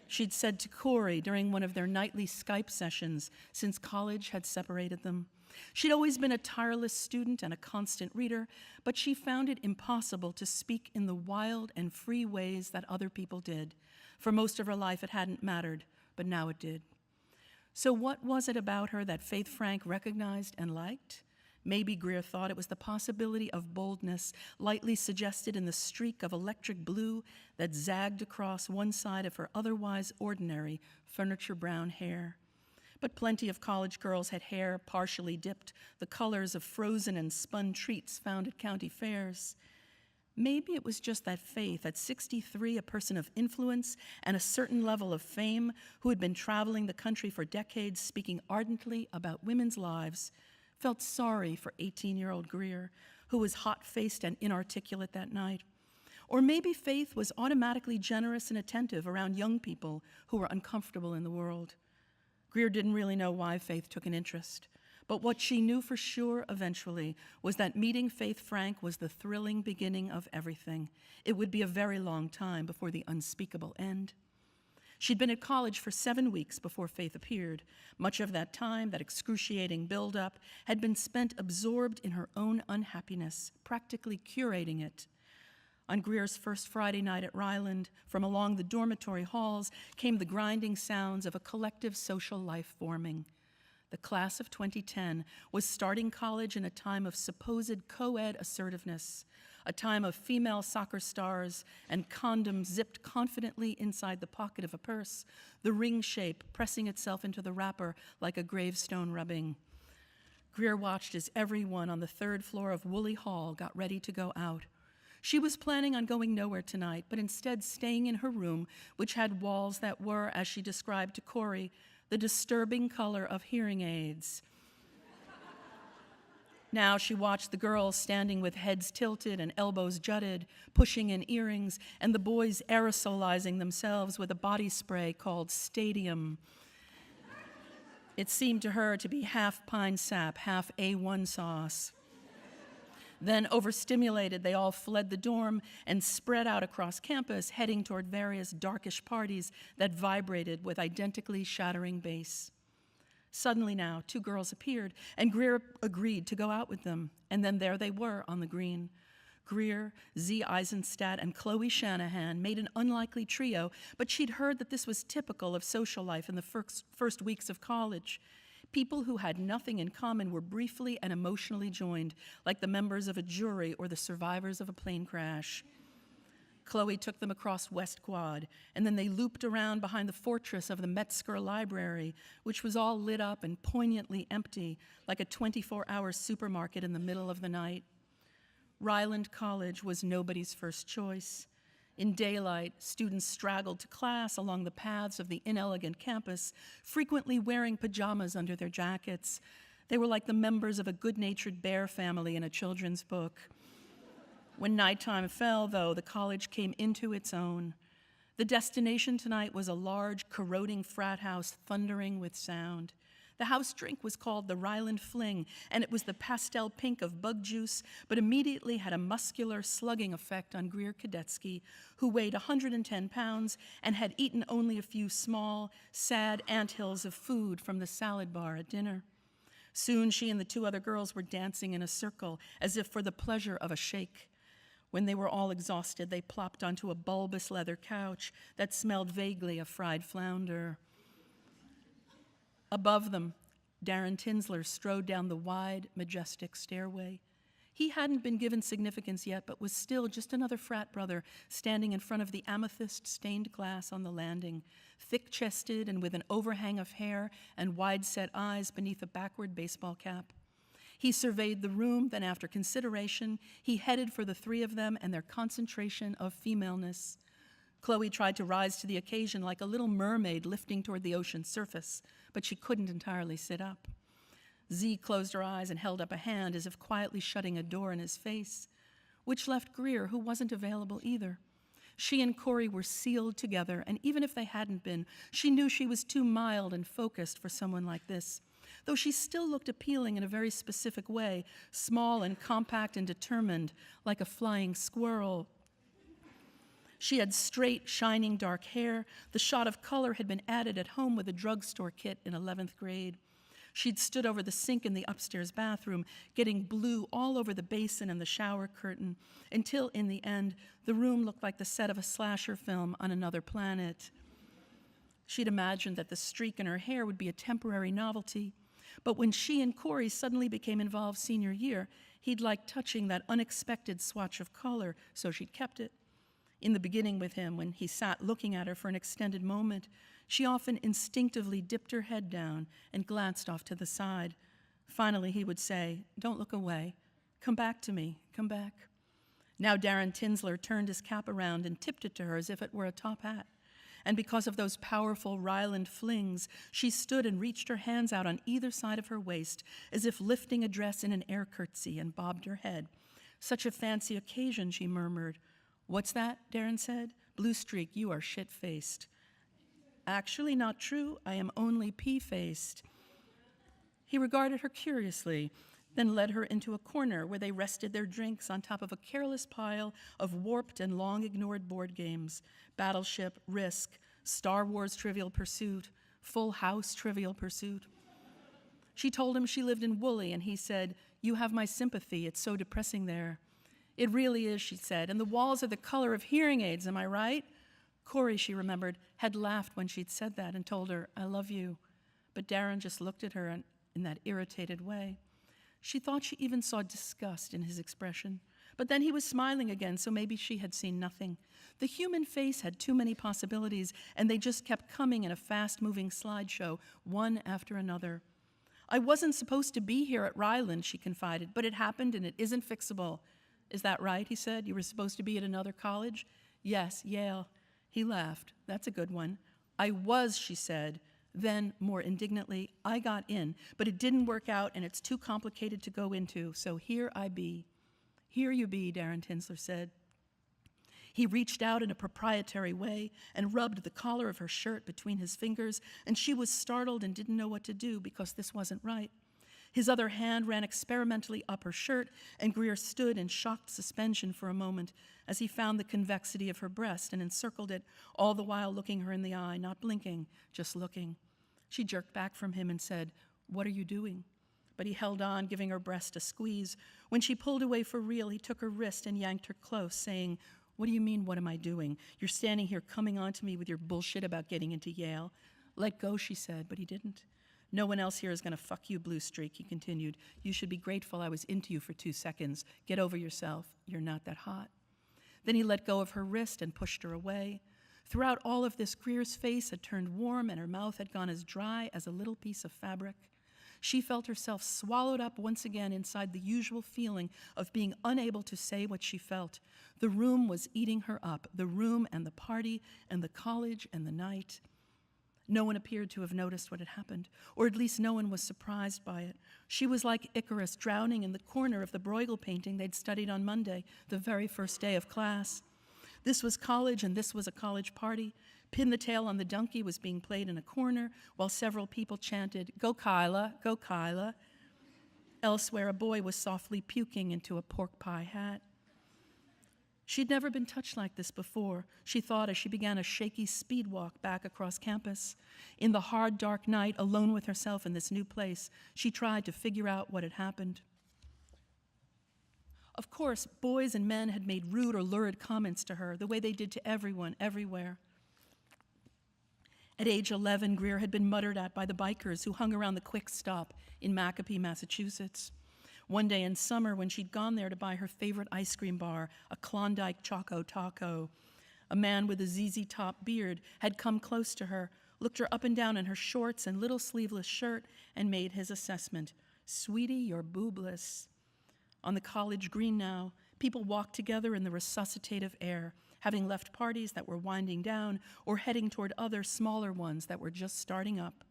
she'd said to Corey during one of their nightly Skype sessions since college had separated them. She'd always been a tireless student and a constant reader, but she found it impossible to speak in the wild and free ways that other people did. For most of her life, it hadn't mattered, but now it did. So what was it about her that Faith Frank recognized and liked? Maybe Greer thought it was the possibility of boldness, lightly suggested in the streak of electric blue that zagged across one side of her otherwise ordinary furniture brown hair. But plenty of college girls had hair partially dipped, the colors of frozen and spun treats found at county fairs. Maybe it was just that Faith, at 63, a person of influence and a certain level of fame, who had been traveling the country for decades speaking ardently about women's lives, felt sorry for 18-year-old Greer, who was hot-faced and inarticulate that night. Or maybe Faith was automatically generous and attentive around young people who were uncomfortable in the world. Greer didn't really know why Faith took an interest. But what she knew for sure eventually was that meeting Faith Frank was the thrilling beginning of everything. It would be a very long time before the unspeakable end. She'd been at college for 7 weeks before Faith appeared. Much of that time, that excruciating build-up, had been spent absorbed in her own unhappiness, practically curating it. On Greer's first Friday night at Ryland, from along the dormitory halls came the grinding sounds of a collective social life forming. The class of 2010 was starting college in a time of supposed co-ed assertiveness, a time of female soccer stars and condoms zipped confidently inside the pocket of a purse, the ring shape pressing itself into the wrapper like a gravestone rubbing. Greer watched as everyone on the third floor of Woolley Hall got ready to go out. She was planning on going nowhere tonight, but instead staying in her room, which had walls that were, as she described to Corey, the disturbing color of hearing aids. Now she watched the girls standing with heads tilted and elbows jutted, pushing in earrings, and the boys aerosolizing themselves with a body spray called Stadium. It seemed to her to be half pine sap, half A1 sauce. Then, overstimulated, they all fled the dorm and spread out across campus, heading toward various darkish parties that vibrated with identically shattering bass. Suddenly now, 2 girls appeared, and Greer agreed to go out with them. And then there they were on the green. Greer, Z. Eisenstadt, and Chloe Shanahan made an unlikely trio, but she'd heard that this was typical of social life in the first weeks of college. People who had nothing in common were briefly and emotionally joined, like the members of a jury or the survivors of a plane crash. Chloe took them across West Quad, and then they looped around behind the fortress of the Metzger Library, which was all lit up and poignantly empty, like a 24-hour supermarket in the middle of the night. Ryland College was nobody's first choice. In daylight, students straggled to class along the paths of the inelegant campus, frequently wearing pajamas under their jackets. They were like the members of a good-natured bear family in a children's book. When nighttime fell, though, the college came into its own. The destination tonight was a large, corroding frat house thundering with sound. The house drink was called the Ryland Fling, and it was the pastel pink of bug juice, but immediately had a muscular, slugging effect on Greer Kadetsky, who weighed 110 pounds and had eaten only a few small, sad anthills of food from the salad bar at dinner. Soon she and the two other girls were dancing in a circle, as if for the pleasure of a shake. When they were all exhausted, they plopped onto a bulbous leather couch that smelled vaguely of fried flounder. Above them, Darren Tinsler strode down the wide, majestic stairway. He hadn't been given significance yet, but was still just another frat brother standing in front of the amethyst-stained glass on the landing, thick-chested and with an overhang of hair and wide-set eyes beneath a backward baseball cap. He surveyed the room, then after consideration, he headed for the three of them and their concentration of femaleness. Chloe tried to rise to the occasion like a little mermaid lifting toward the ocean's surface, but she couldn't entirely sit up. Z closed her eyes and held up a hand as if quietly shutting a door in his face, which left Greer, who wasn't available either. She and Corey were sealed together, and even if they hadn't been, she knew she was too mild and focused for someone like this, though she still looked appealing in a very specific way, small and compact and determined, like a flying squirrel. She had straight, shining dark hair. The shot of color had been added at home with a drugstore kit in 11th grade. She'd stood over the sink in the upstairs bathroom, getting blue all over the basin and the shower curtain, until, in the end, the room looked like the set of a slasher film on another planet. She'd imagined that the streak in her hair would be a temporary novelty, but when she and Corey suddenly became involved senior year, he'd liked touching that unexpected swatch of color, so she'd kept it. In the beginning with him, when he sat looking at her for an extended moment, she often instinctively dipped her head down and glanced off to the side. Finally, he would say, "Don't look away. Come back to me. Come back." Now Darren Tinsler turned his cap around and tipped it to her as if it were a top hat. And because of those powerful Ryland flings, she stood and reached her hands out on either side of her waist, as if lifting a dress in an air curtsy, and bobbed her head. "Such a fancy occasion," she murmured. "What's that?" Darren said. "Blue streak, you are shit-faced." "Actually not true. I am only pea-faced." He regarded her curiously, then led her into a corner where they rested their drinks on top of a careless pile of warped and long-ignored board games: Battleship, Risk, Star Wars Trivial Pursuit, Full House Trivial Pursuit. She told him she lived in Woolley, and he said, "You have my sympathy. It's so depressing there." "It really is," she said, "and the walls are the color of hearing aids, am I right?" Corey, she remembered, had laughed when she'd said that and told her, "I love you." But Darren just looked at her in that irritated way. She thought she even saw disgust in his expression. But then he was smiling again, so maybe she had seen nothing. The human face had too many possibilities, and they just kept coming in a fast-moving slideshow, one after another. "I wasn't supposed to be here at Ryland," she confided, "but it happened and it isn't fixable." "Is that right?" he said. "You were supposed to be at another college?" "Yes, Yale." He laughed. "That's a good one." "I was," she said. Then, more indignantly, "I got in, but it didn't work out and it's too complicated to go into, so here I be." "Here you be," Darren Tinsler said. He reached out in a proprietary way and rubbed the collar of her shirt between his fingers, and she was startled and didn't know what to do because this wasn't right. His other hand ran experimentally up her shirt, and Greer stood in shocked suspension for a moment as he found the convexity of her breast and encircled it, all the while looking her in the eye, not blinking, just looking. She jerked back from him and said, "What are you doing?" But he held on, giving her breast a squeeze. When she pulled away for real, he took her wrist and yanked her close, saying, "What do you mean, what am I doing? You're standing here coming on to me with your bullshit about getting into Yale." "Let go," she said, but he didn't. "No one else here is going to fuck you, Blue Streak," he continued. "You should be grateful I was into you for 2 seconds. Get over yourself. You're not that hot." Then he let go of her wrist and pushed her away. Throughout all of this, Greer's face had turned warm and her mouth had gone as dry as a little piece of fabric. She felt herself swallowed up once again inside the usual feeling of being unable to say what she felt. The room was eating her up, the room and the party and the college and the night. No one appeared to have noticed what had happened, or at least no one was surprised by it. She was like Icarus drowning in the corner of the Bruegel painting they'd studied on Monday, the very first day of class. This was college, and this was a college party. Pin the Tail on the Donkey was being played in a corner, while several people chanted, "Go Kyla, go Kyla." Elsewhere, a boy was softly puking into a pork pie hat. She'd never been touched like this before, she thought as she began a shaky speed walk back across campus. In the hard, dark night, alone with herself in this new place, she tried to figure out what had happened. Of course, boys and men had made rude or lurid comments to her, the way they did to everyone, everywhere. At age 11, Greer had been muttered at by the bikers who hung around the Quick Stop in Makape, Massachusetts. One day in summer, when she'd gone there to buy her favorite ice cream bar, a Klondike Choco Taco, a man with a ZZ Top beard had come close to her, looked her up and down in her shorts and little sleeveless shirt, and made his assessment. "Sweetie, you're boobless." On the college green now, people walked together in the resuscitative air, having left parties that were winding down or heading toward other smaller ones that were just starting up.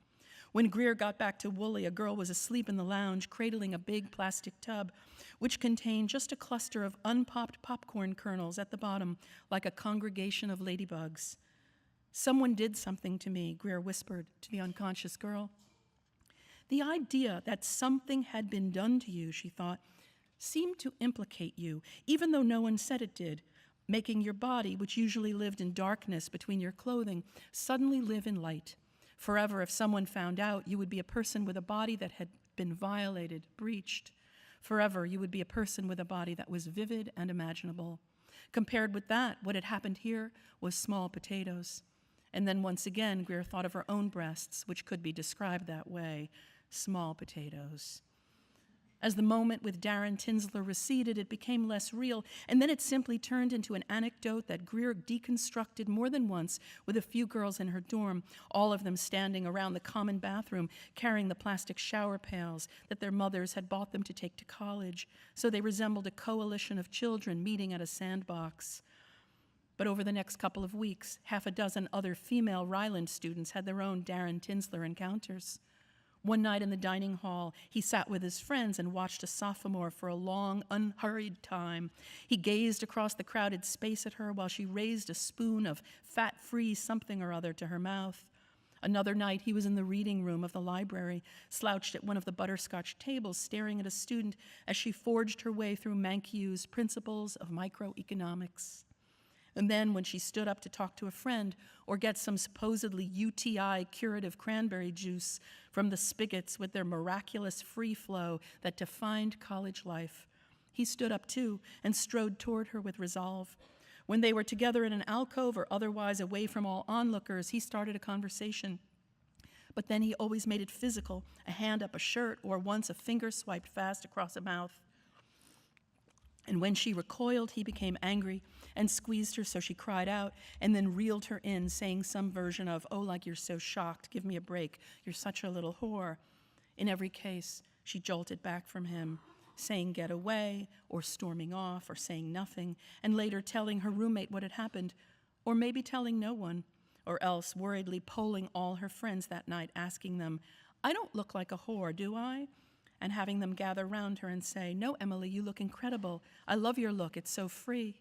When Greer got back to Woolley, a girl was asleep in the lounge, cradling a big plastic tub, which contained just a cluster of unpopped popcorn kernels at the bottom, like a congregation of ladybugs. "Someone did something to me," Greer whispered to the unconscious girl. The idea that something had been done to you, she thought, seemed to implicate you, even though no one said it did, making your body, which usually lived in darkness between your clothing, suddenly live in light. Forever, if someone found out, you would be a person with a body that had been violated, breached. Forever, you would be a person with a body that was vivid and imaginable. Compared with that, what had happened here was small potatoes. And then once again, Greer thought of her own breasts, which could be described that way, small potatoes. As the moment with Darren Tinsler receded, it became less real, and then it simply turned into an anecdote that Greer deconstructed more than once with a few girls in her dorm, all of them standing around the common bathroom, carrying the plastic shower pails that their mothers had bought them to take to college, so they resembled a coalition of children meeting at a sandbox. But over the next couple of weeks, half a dozen other female Ryland students had their own Darren Tinsler encounters. One night in the dining hall, he sat with his friends and watched a sophomore for a long, unhurried time. He gazed across the crowded space at her while she raised a spoon of fat-free something or other to her mouth. Another night, he was in the reading room of the library, slouched at one of the butterscotch tables, staring at a student as she forged her way through Mankiew's Principles of Microeconomics. And then when she stood up to talk to a friend or get some supposedly UTI curative cranberry juice from the spigots with their miraculous free flow that defined college life, he stood up too and strode toward her with resolve. When they were together in an alcove or otherwise away from all onlookers, he started a conversation. But then he always made it physical, a hand up a shirt or once a finger swiped fast across a mouth. And when she recoiled, he became angry and squeezed her so she cried out and then reeled her in, saying some version of, "Oh, like you're so shocked, give me a break, you're such a little whore." In every case, she jolted back from him, saying get away, or storming off, or saying nothing, and later telling her roommate what had happened, or maybe telling no one, or else worriedly polling all her friends that night, asking them, "I don't look like a whore, do I?" And having them gather round her and say, "No, Emily, you look incredible. I love your look, it's so free."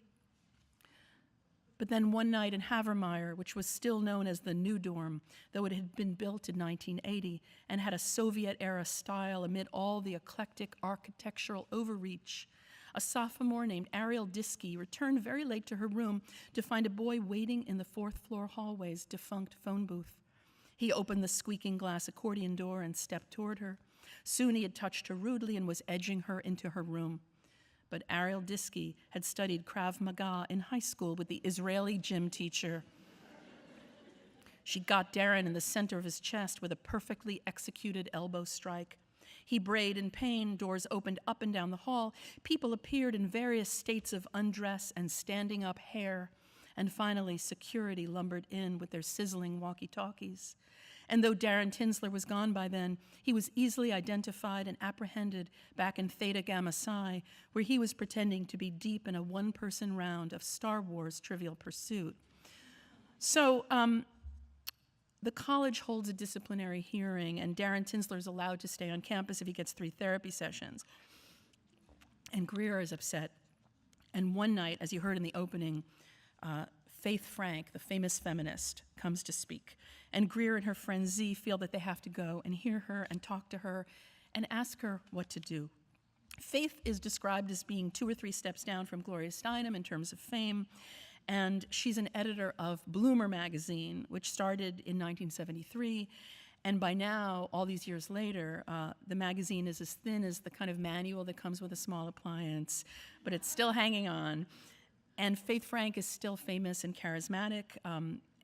But then one night in Havermeyer, which was still known as the New Dorm, though it had been built in 1980 and had a Soviet-era style amid all the eclectic architectural overreach, a sophomore named Ariel Diskey returned very late to her room to find a boy waiting in the fourth-floor hallway's defunct phone booth. He opened the squeaking glass accordion door and stepped toward her. Soon he had touched her rudely and was edging her into her room. But Ariel Diskey had studied Krav Maga in high school with the Israeli gym teacher. She got Darren in the center of his chest with a perfectly executed elbow strike. He brayed in pain, doors opened up and down the hall, people appeared in various states of undress and standing up hair, and finally security lumbered in with their sizzling walkie-talkies. And though Darren Tinsler was gone by then, he was easily identified and apprehended back in Theta Gamma Psi, where he was pretending to be deep in a one-person round of Star Wars Trivial Pursuit. So the college holds a disciplinary hearing, and Darren Tinsler is allowed to stay on campus if he gets 3 therapy sessions. And Greer is upset. And one night, as you heard in the opening, Faith Frank, the famous feminist, comes to speak. And Greer and her friend Z feel that they have to go and hear her and talk to her and ask her what to do. Faith is described as being 2 or 3 steps down from Gloria Steinem in terms of fame, and she's an editor of Bloomer magazine, which started in 1973, and by now, all these years later, the magazine is as thin as the kind of manual that comes with a small appliance, but it's still hanging on. And Faith Frank is still famous and charismatic,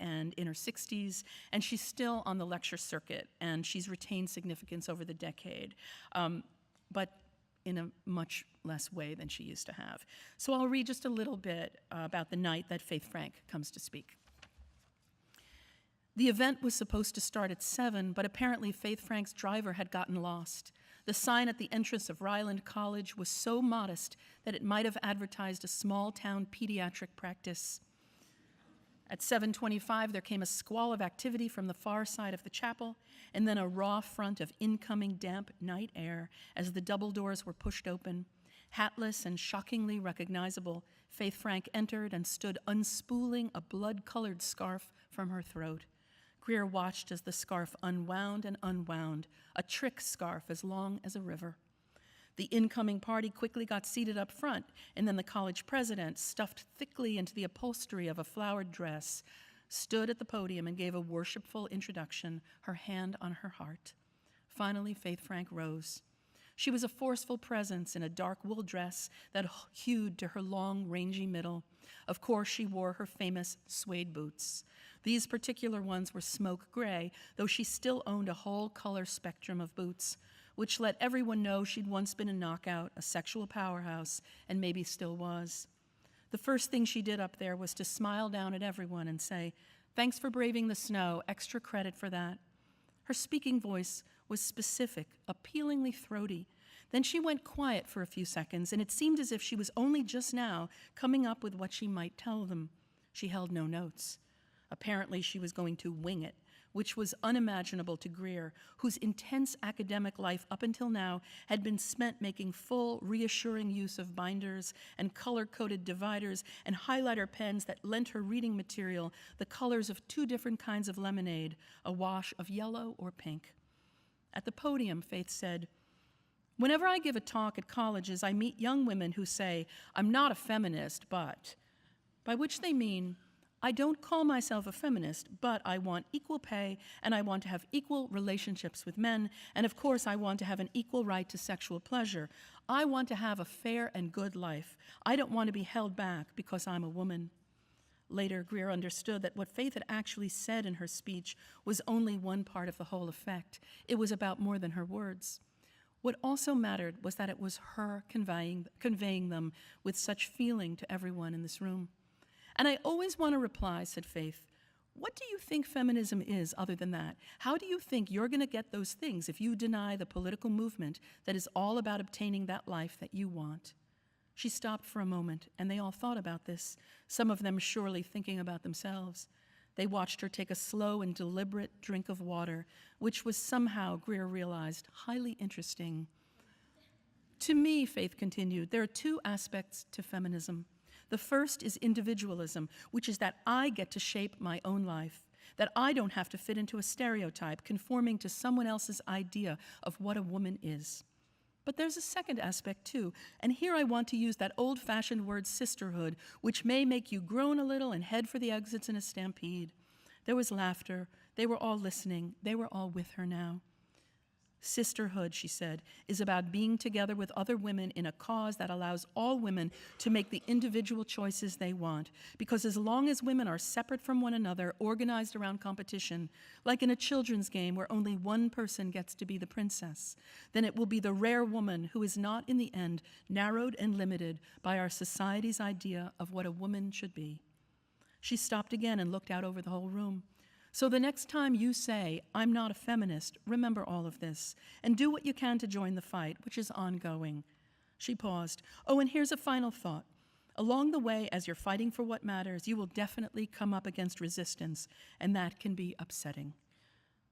and in her 60s, and she's still on the lecture circuit, and she's retained significance over the decade, but in a much less way than she used to have. So I'll read just a little bit about the night that Faith Frank comes to speak. The event was supposed to start at 7, but apparently Faith Frank's driver had gotten lost. The sign at the entrance of Ryland College was so modest that it might have advertised a small-town pediatric practice. At 7:25, there came a squall of activity from the far side of the chapel, and then a raw front of incoming damp night air as the double doors were pushed open. Hatless and shockingly recognizable, Faith Frank entered and stood unspooling a blood-colored scarf from her throat. Greer watched as the scarf unwound and unwound, a trick scarf as long as a river. The incoming party quickly got seated up front, and then the college president, stuffed thickly into the upholstery of a flowered dress, stood at the podium and gave a worshipful introduction, her hand on her heart. Finally, Faith Frank rose. She was a forceful presence in a dark wool dress that hewed to her long, rangy middle. Of course, she wore her famous suede boots. These particular ones were smoke gray, though she still owned a whole color spectrum of boots, which let everyone know she'd once been a knockout, a sexual powerhouse, and maybe still was. The first thing she did up there was to smile down at everyone and say, "Thanks for braving the snow, extra credit for that." Her speaking voice was specific, appealingly throaty. Then she went quiet for a few seconds, and it seemed as if she was only just now coming up with what she might tell them. She held no notes. Apparently, she was going to wing it, which was unimaginable to Greer, whose intense academic life up until now had been spent making full, reassuring use of binders and color-coded dividers and highlighter pens that lent her reading material the colors of 2 different kinds of lemonade, a wash of yellow or pink. At the podium, Faith said, "Whenever I give a talk at colleges, I meet young women who say, 'I'm not a feminist, but,' by which they mean, 'I don't call myself a feminist, but I want equal pay, and I want to have equal relationships with men, and of course I want to have an equal right to sexual pleasure. I want to have a fair and good life. I don't want to be held back because I'm a woman.'" Later, Greer understood that what Faith had actually said in her speech was only one part of the whole effect. It was about more than her words. What also mattered was that it was her conveying them with such feeling to everyone in this room. "And I always want to reply," said Faith, "what do you think feminism is other than that? How do you think you're going to get those things if you deny the political movement that is all about obtaining that life that you want?" She stopped for a moment, and they all thought about this, some of them surely thinking about themselves. They watched her take a slow and deliberate drink of water, which was somehow, Greer realized, highly interesting. "To me," Faith continued, "there are 2 aspects to feminism. The first is individualism, which is that I get to shape my own life, that I don't have to fit into a stereotype conforming to someone else's idea of what a woman is. But there's a second aspect too, and here I want to use that old-fashioned word sisterhood, which may make you groan a little and head for the exits in a stampede." There was laughter. They were all listening. They were all with her now. "Sisterhood," she said, "is about being together with other women in a cause that allows all women to make the individual choices they want. Because as long as women are separate from one another, organized around competition, like in a children's game where only one person gets to be the princess, then it will be the rare woman who is not, in the end, narrowed and limited by our society's idea of what a woman should be." She stopped again and looked out over the whole room. So the next time you say, I'm not a feminist, remember all of this, and do what you can to join the fight, which is ongoing. She paused. Oh, and here's a final thought. Along the way, as you're fighting for what matters, you will definitely come up against resistance, and that can be upsetting.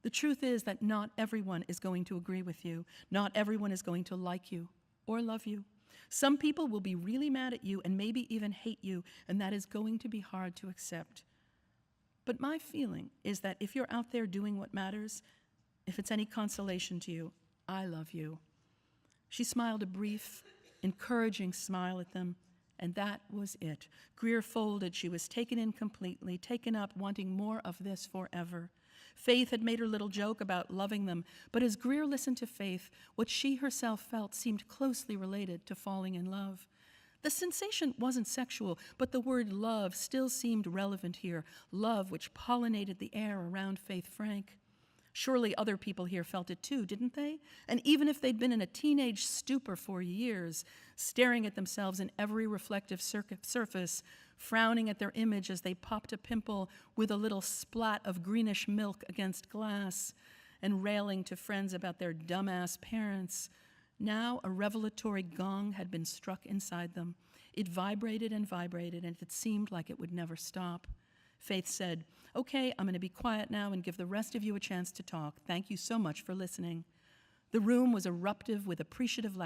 The truth is that not everyone is going to agree with you. Not everyone is going to like you or love you. Some people will be really mad at you and maybe even hate you, and that is going to be hard to accept. But my feeling is that if you're out there doing what matters, if it's any consolation to you, I love you. She smiled a brief, encouraging smile at them, and that was it. Greer folded. She was taken in completely, taken up, wanting more of this forever. Faith had made her little joke about loving them, but as Greer listened to Faith, what she herself felt seemed closely related to falling in love. The sensation wasn't sexual, but the word love still seemed relevant here, love which pollinated the air around Faith Frank. Surely other people here felt it too, didn't they? And even if they'd been in a teenage stupor for years, staring at themselves in every reflective surface, frowning at their image as they popped a pimple with a little splat of greenish milk against glass, and railing to friends about their dumbass parents, now a revelatory gong had been struck inside them. It vibrated, and it seemed like it would never stop. Faith said, okay, I'm going to be quiet now and give the rest of you a chance to talk. Thank you so much for listening. The room was eruptive with appreciative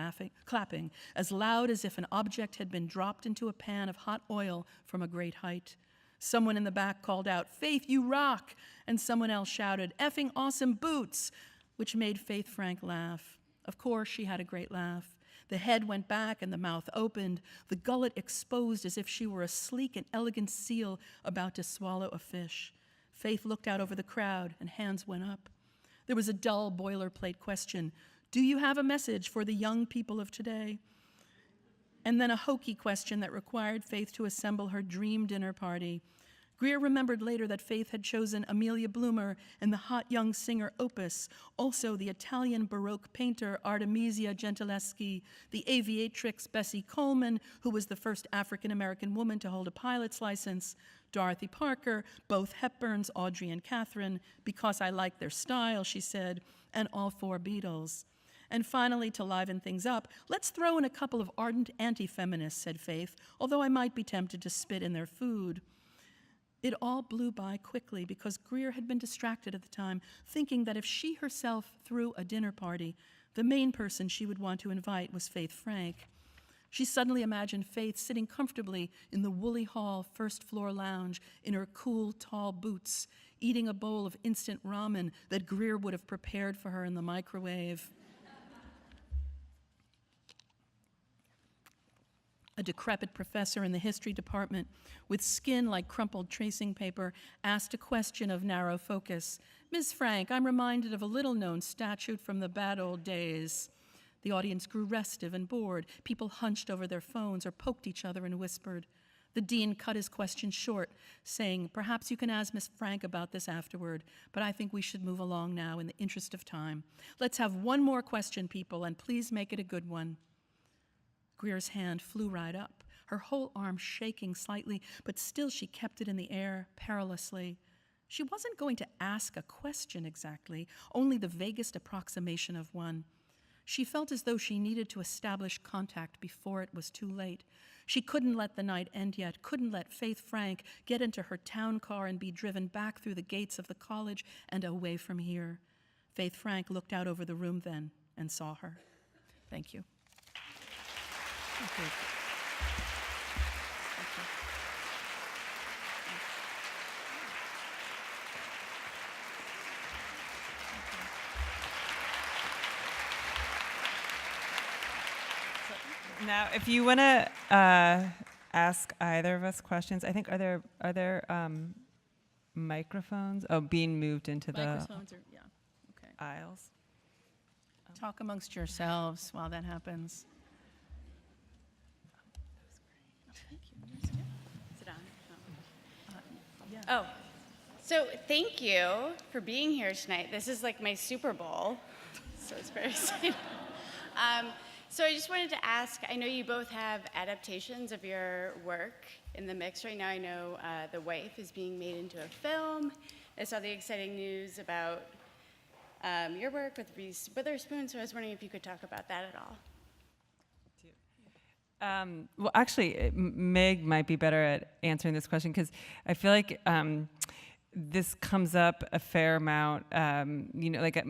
clapping, as loud as if an object had been dropped into a pan of hot oil from a great height. Someone in the back called out, Faith, you rock! And someone else shouted, effing awesome boots, which made Faith Frank laugh. Of course, she had a great laugh. The head went back and the mouth opened, the gullet exposed as if she were a sleek and elegant seal about to swallow a fish. Faith looked out over the crowd and hands went up. There was a dull boilerplate question. Do you have a message for the young people of today? And then a hokey question that required Faith to assemble her dream dinner party. Greer remembered later that Faith had chosen Amelia Bloomer and the hot young singer Opus, also the Italian Baroque painter Artemisia Gentileschi, the aviatrix Bessie Coleman, who was the first African-American woman to hold a pilot's license, Dorothy Parker, both Hepburns, Audrey and Catherine, because I like their style, she said, and all four Beatles. And finally, to liven things up, let's throw in a couple of ardent anti-feminists, said Faith, although I might be tempted to spit in their food. It all blew by quickly because Greer had been distracted at the time, thinking that if she herself threw a dinner party, the main person she would want to invite was Faith Frank. She suddenly imagined Faith sitting comfortably in the Woolly Hall first-floor lounge in her cool, tall boots, eating a bowl of instant ramen that Greer would have prepared for her in the microwave. A decrepit professor in the history department with skin like crumpled tracing paper asked a question of narrow focus. Ms. Frank, I'm reminded of a little-known statute from the bad old days. The audience grew restive and bored. People hunched over their phones or poked each other and whispered. The dean cut his question short, saying, perhaps you can ask Ms. Frank about this afterward, but I think we should move along now in the interest of time. Let's have one more question, people, and please make it a good one. Greer's hand flew right up, her whole arm shaking slightly, but still she kept it in the air perilously. She wasn't going to ask a question exactly, only the vaguest approximation of one. She felt as though she needed to establish contact before it was too late. She couldn't let the night end yet, couldn't let Faith Frank get into her town car and be driven back through the gates of the college and away from here. Faith Frank looked out over the room then and saw her. Thank you. Thank you. Now, if you want to ask either of us questions, I think are there microphones? Oh, being moved into the Microphones are, yeah, okay. aisles. Talk amongst yourselves while that happens. Sit down. Oh, so thank you for being here tonight. This is like my Super Bowl, so it's very exciting. So I just wanted to ask, I know you both have adaptations of your work in the mix right now. I know The Wife is being made into a film, I saw the exciting news about your work with Reese Witherspoon, so I was wondering if you could talk about that at all. Well, actually, Meg might be better at answering this question because I feel like this comes up a fair amount. Like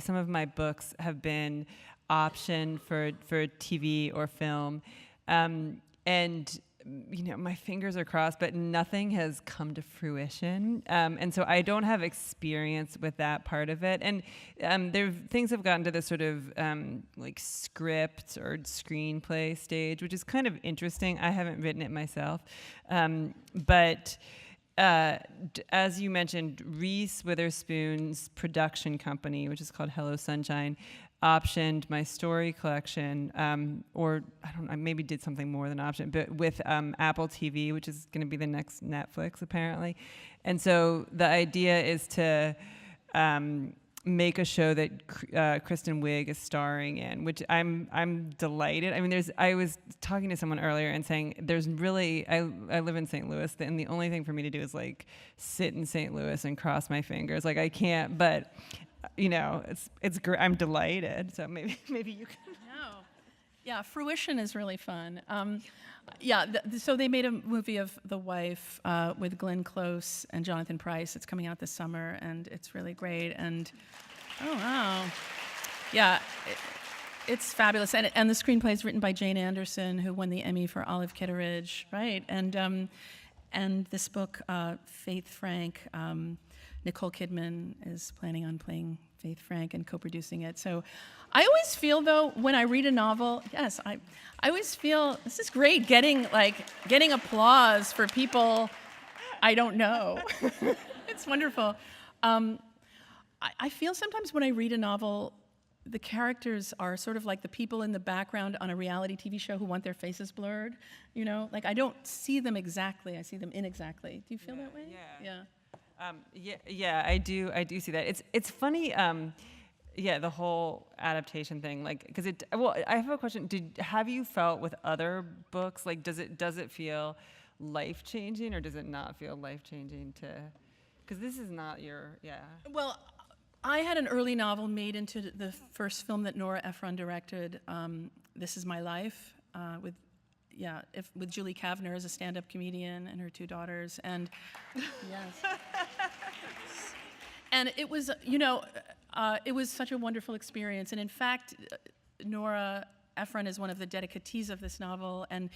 some of my books have been optioned for TV or film, and my fingers are crossed, but nothing has come to fruition. And so I don't have experience with that part of it. And things have gotten to this sort of like script or screenplay stage, which is kind of interesting. I haven't written it myself. But as you mentioned, Reese Witherspoon's production company, which is called Hello Sunshine, optioned my story collection, or I don't know, I maybe did something more than option, but with Apple TV, which is going to be the next Netflix apparently. And so the idea is to make a show that Kristen Wiig is starring in, which I'm delighted. I mean, I was talking to someone earlier and saying there's really, I live in St. Louis, and the only thing for me to do is like sit in St. Louis and cross my fingers. Like I can't, but it's great. I'm delighted. So maybe you can. No. Yeah, fruition is really fun. So they made a movie of The Wife with Glenn Close and Jonathan Pryce. It's coming out this summer, and it's really great. And oh wow, yeah, it's fabulous. And the screenplay is written by Jane Anderson, who won the Emmy for Olive Kitteridge, right? And this book, Faith Frank. Nicole Kidman is planning on playing Faith Frank and co-producing it. So I always feel, though, when I read a novel, yes, I always feel this is great, getting applause for people I don't know. It's wonderful. I feel sometimes when I read a novel, the characters are sort of like the people in the background on a reality TV show who want their faces blurred. Like I don't see them exactly, I see them inexactly. Do you feel that way? Yeah. Yeah, I do see that. It's funny, the whole adaptation thing, like, because I have a question. Have you felt with other books, like, does it feel life-changing, or does it not feel life-changing because this is not Well, I had an early novel made into the first film that Nora Ephron directed, This Is My Life, with Julie Kavner as a stand-up comedian and her two daughters, and yes, and it was it was such a wonderful experience. And in fact, Nora Ephron is one of the dedicatees of this novel, and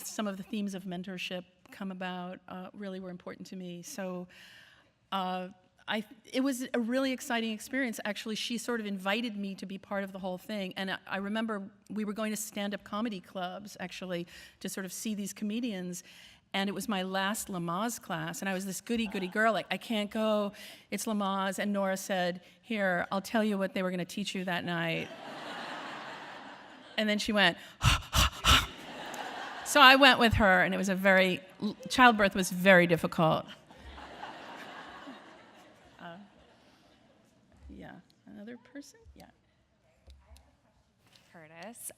some of the themes of mentorship come about really were important to me. So. It was a really exciting experience. Actually, she sort of invited me to be part of the whole thing. And I remember we were going to stand-up comedy clubs, actually, to sort of see these comedians. And it was my last Lamaze class. And I was this goody-goody girl, like, I can't go, it's Lamaze. And Nora said, here, I'll tell you what they were going to teach you that night. And then she went, so I went with her, and it was childbirth was very difficult. Another person? Yeah. Curtis,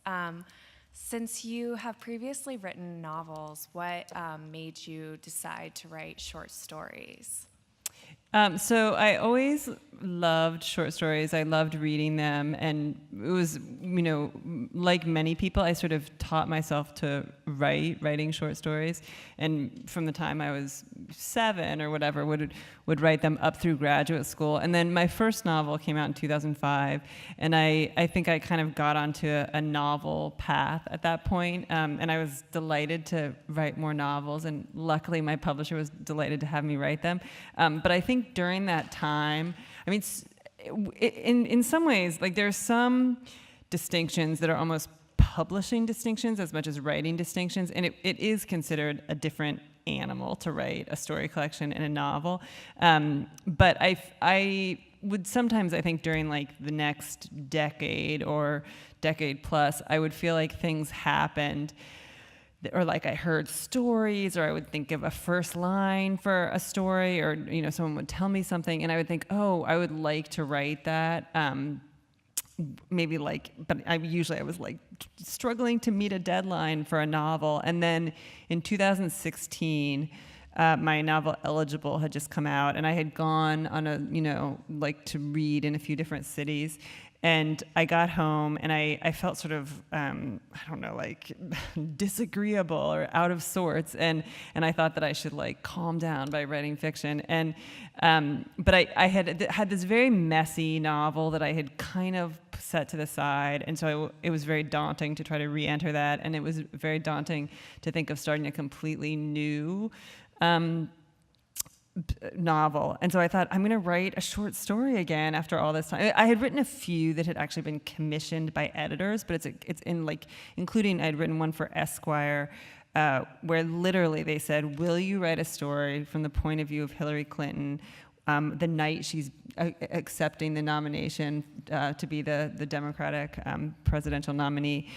since you have previously written novels, what made you decide to write short stories? So I always loved short stories. I loved reading them, and it was, like many people, I sort of taught myself to writing short stories. And from the time I was 7 or whatever, would write them up through graduate school. And then my first novel came out in 2005, and I think I kind of got onto a novel path at that point. And I was delighted to write more novels, and luckily my publisher was delighted to have me write them. But I think during that time, I mean, in some ways, like there's some distinctions that are almost publishing distinctions as much as writing distinctions, and it is considered a different animal to write a story collection and a novel. But I would sometimes, I think, during like the next decade or decade plus, I would feel like things happened, or like I heard stories, or I would think of a first line for a story, or someone would tell me something, and I would think, oh, I would like to write that. But I was like struggling to meet a deadline for a novel. And then in 2016, my novel Eligible had just come out, and I had gone on a, to read in a few different cities. And I got home, and I felt sort of, disagreeable or out of sorts. And I thought that I should, calm down by writing fiction. And but I had this very messy novel that I had kind of set to the side. And so it was very daunting to try to re-enter that. And it was very daunting to think of starting a completely new novel. And so I thought, I'm going to write a short story again after all this time. I had written a few that had actually been commissioned by editors, but it's in including, I'd written one for Esquire, where literally they said, will you write a story from the point of view of Hillary Clinton the night she's accepting the nomination to be the Democratic presidential nominee.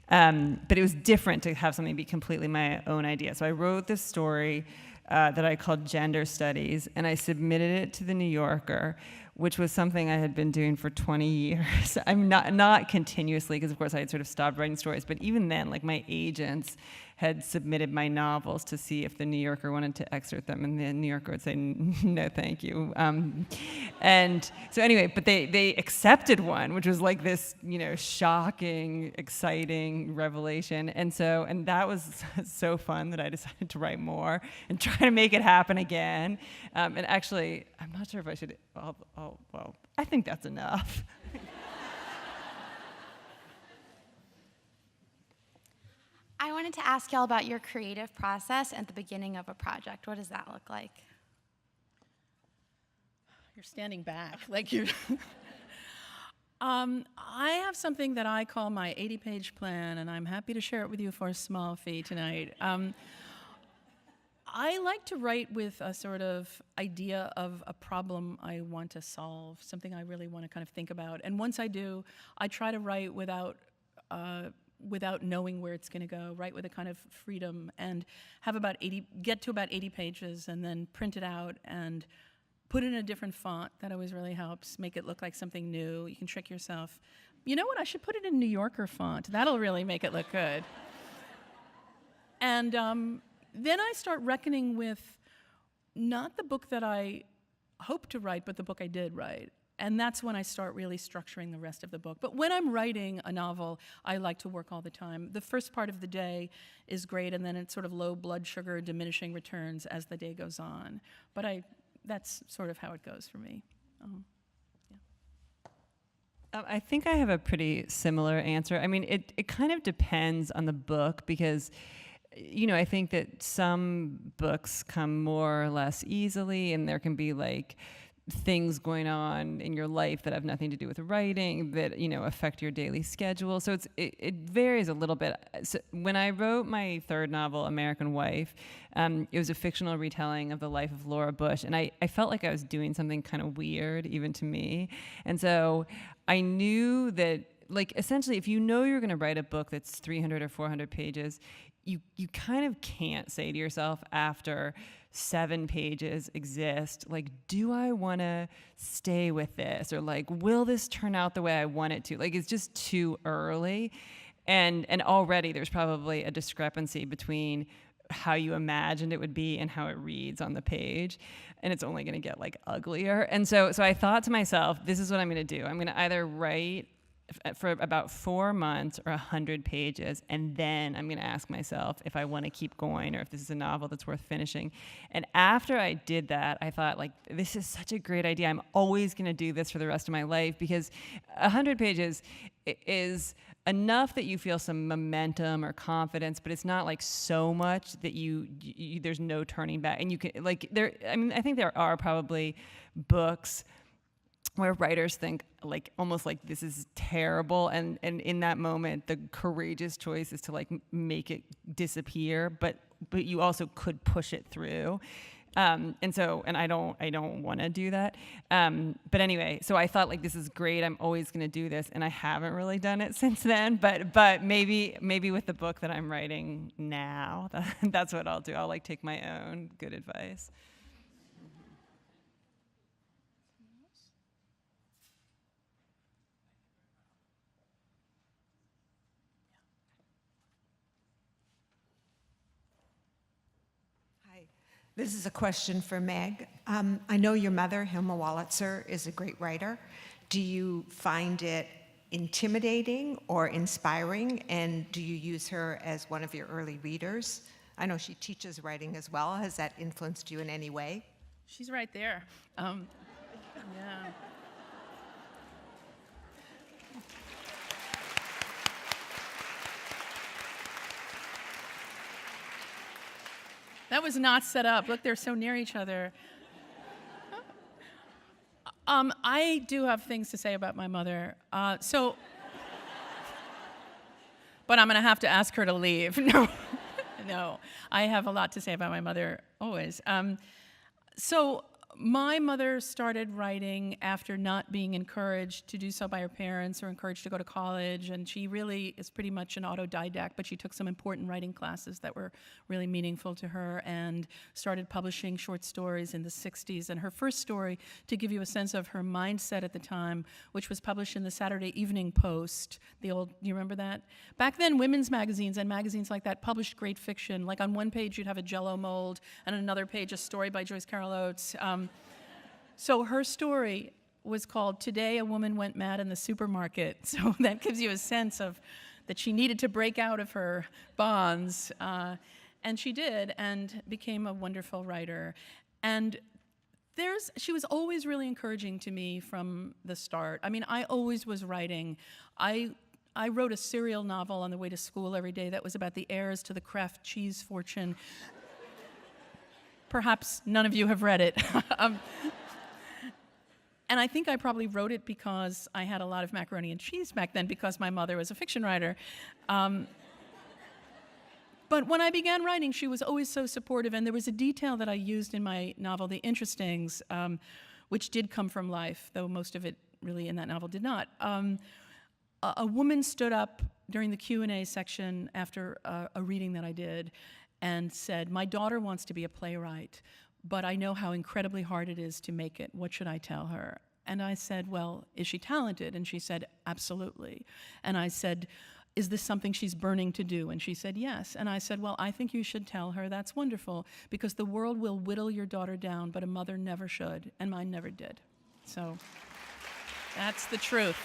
But it was different to have something be completely my own idea. So I wrote this story that I called Gender Studies, and I submitted it to the New Yorker, which was something I had been doing for 20 years. I'm not continuously, because of course I had sort of stopped writing stories, but even then, my agents had submitted my novels to see if the New Yorker wanted to excerpt them, and the New Yorker would say, no, thank you. And so anyway, but they accepted one, which was this, shocking, exciting revelation. And that was so fun that I decided to write more and try to make it happen again. And actually, I'm not sure if I should, well, I think that's enough. I wanted to ask y'all about your creative process at the beginning of a project. What does that look like? You're standing back, you're... I have something that I call my 80-page plan, and I'm happy to share it with you for a small fee tonight. I like to write with a sort of idea of a problem I want to solve, something I really want to kind of think about. And once I do, I try to write without knowing where it's going to go, write with a kind of freedom, and have get to about 80 pages, and then print it out and put it in a different font. That always really helps, make it look like something new. You can trick yourself. You know what, I should put it in New Yorker font. That'll really make it look good. And then I start reckoning with not the book that I hoped to write, but the book I did write. And that's when I start really structuring the rest of the book. But when I'm writing a novel, I like to work all the time. The first part of the day is great, and then it's sort of low blood sugar, diminishing returns as the day goes on. But that's sort of how it goes for me. I think I have a pretty similar answer. I mean, it kind of depends on the book, because I think that some books come more or less easily, and there can be things going on in your life that have nothing to do with writing that affect your daily schedule. So it varies a little bit. So when I wrote my third novel, American Wife, it was a fictional retelling of the life of Laura Bush, and I felt like I was doing something kind of weird, even to me. And so I knew that, essentially, if you're going to write a book that's 300 or 400 pages, you kind of can't say to yourself after 7 pages exist, do I want to stay with this? Or will this turn out the way I want it to? It's just too early. And already there's probably a discrepancy between how you imagined it would be and how it reads on the page. And it's only going to get uglier. And so I thought to myself, this is what I'm going to do. I'm going to either write for about 4 months or 100 pages, and then I'm going to ask myself if I want to keep going or if this is a novel that's worth finishing. And after I did that, I thought, this is such a great idea. I'm always going to do this for the rest of my life, because 100 pages is enough that you feel some momentum or confidence, but it's not so much that you there's no turning back. And you can I think there are probably books where writers think almost this is terrible, and in that moment the courageous choice is to make it disappear, but you also could push it through, and I don't want to do that, but anyway, so I thought this is great, I'm always going to do this, and I haven't really done it since then, but maybe with the book that I'm writing now, that's what I'll do. I'll take my own good advice. This is a question for Meg. I know your mother, Hilma Wolitzer, is a great writer. Do you find it intimidating or inspiring, and do you use her as one of your early readers? I know she teaches writing as well. Has that influenced you in any way? She's right there. Yeah. That was not set up. Look, they're so near each other. I do have things to say about my mother. But I'm going to have to ask her to leave. No, no. I have a lot to say about my mother always. So my mother started writing after not being encouraged to do so by her parents or encouraged to go to college, and she really is pretty much an autodidact, but she took some important writing classes that were really meaningful to her and started publishing short stories in the 60s. And her first story, to give you a sense of her mindset at the time, which was published in the Saturday Evening Post, the old, you remember that? Back then, women's magazines and magazines like that published great fiction. Like on one page, you'd have a Jell-O mold, and on another page, a story by Joyce Carol Oates. So her story was called "Today a Woman Went Mad in the Supermarket." So that gives you a sense of that she needed to break out of her bonds. And she did, and became a wonderful writer. And she was always really encouraging to me from the start. I mean, I always was writing. I wrote a serial novel on the way to school every day that was about the heirs to the Kraft cheese fortune. Perhaps none of you have read it. And I think I probably wrote it because I had a lot of macaroni and cheese back then because my mother was a fiction writer. But when I began writing, she was always so supportive, and there was a detail that I used in my novel, The Interestings, which did come from life, though most of it really in that novel did not. A woman stood up during the Q&A section after a reading that I did and said, "My daughter wants to be a playwright, but I know how incredibly hard it is to make it. What should I tell her?" And I said, "Well, is she talented?" And she said, "Absolutely." And I said, "Is this something she's burning to do?" And she said, "Yes." And I said, "Well, I think you should tell her that's wonderful, because the world will whittle your daughter down, but a mother never should, and mine never did." So that's the truth.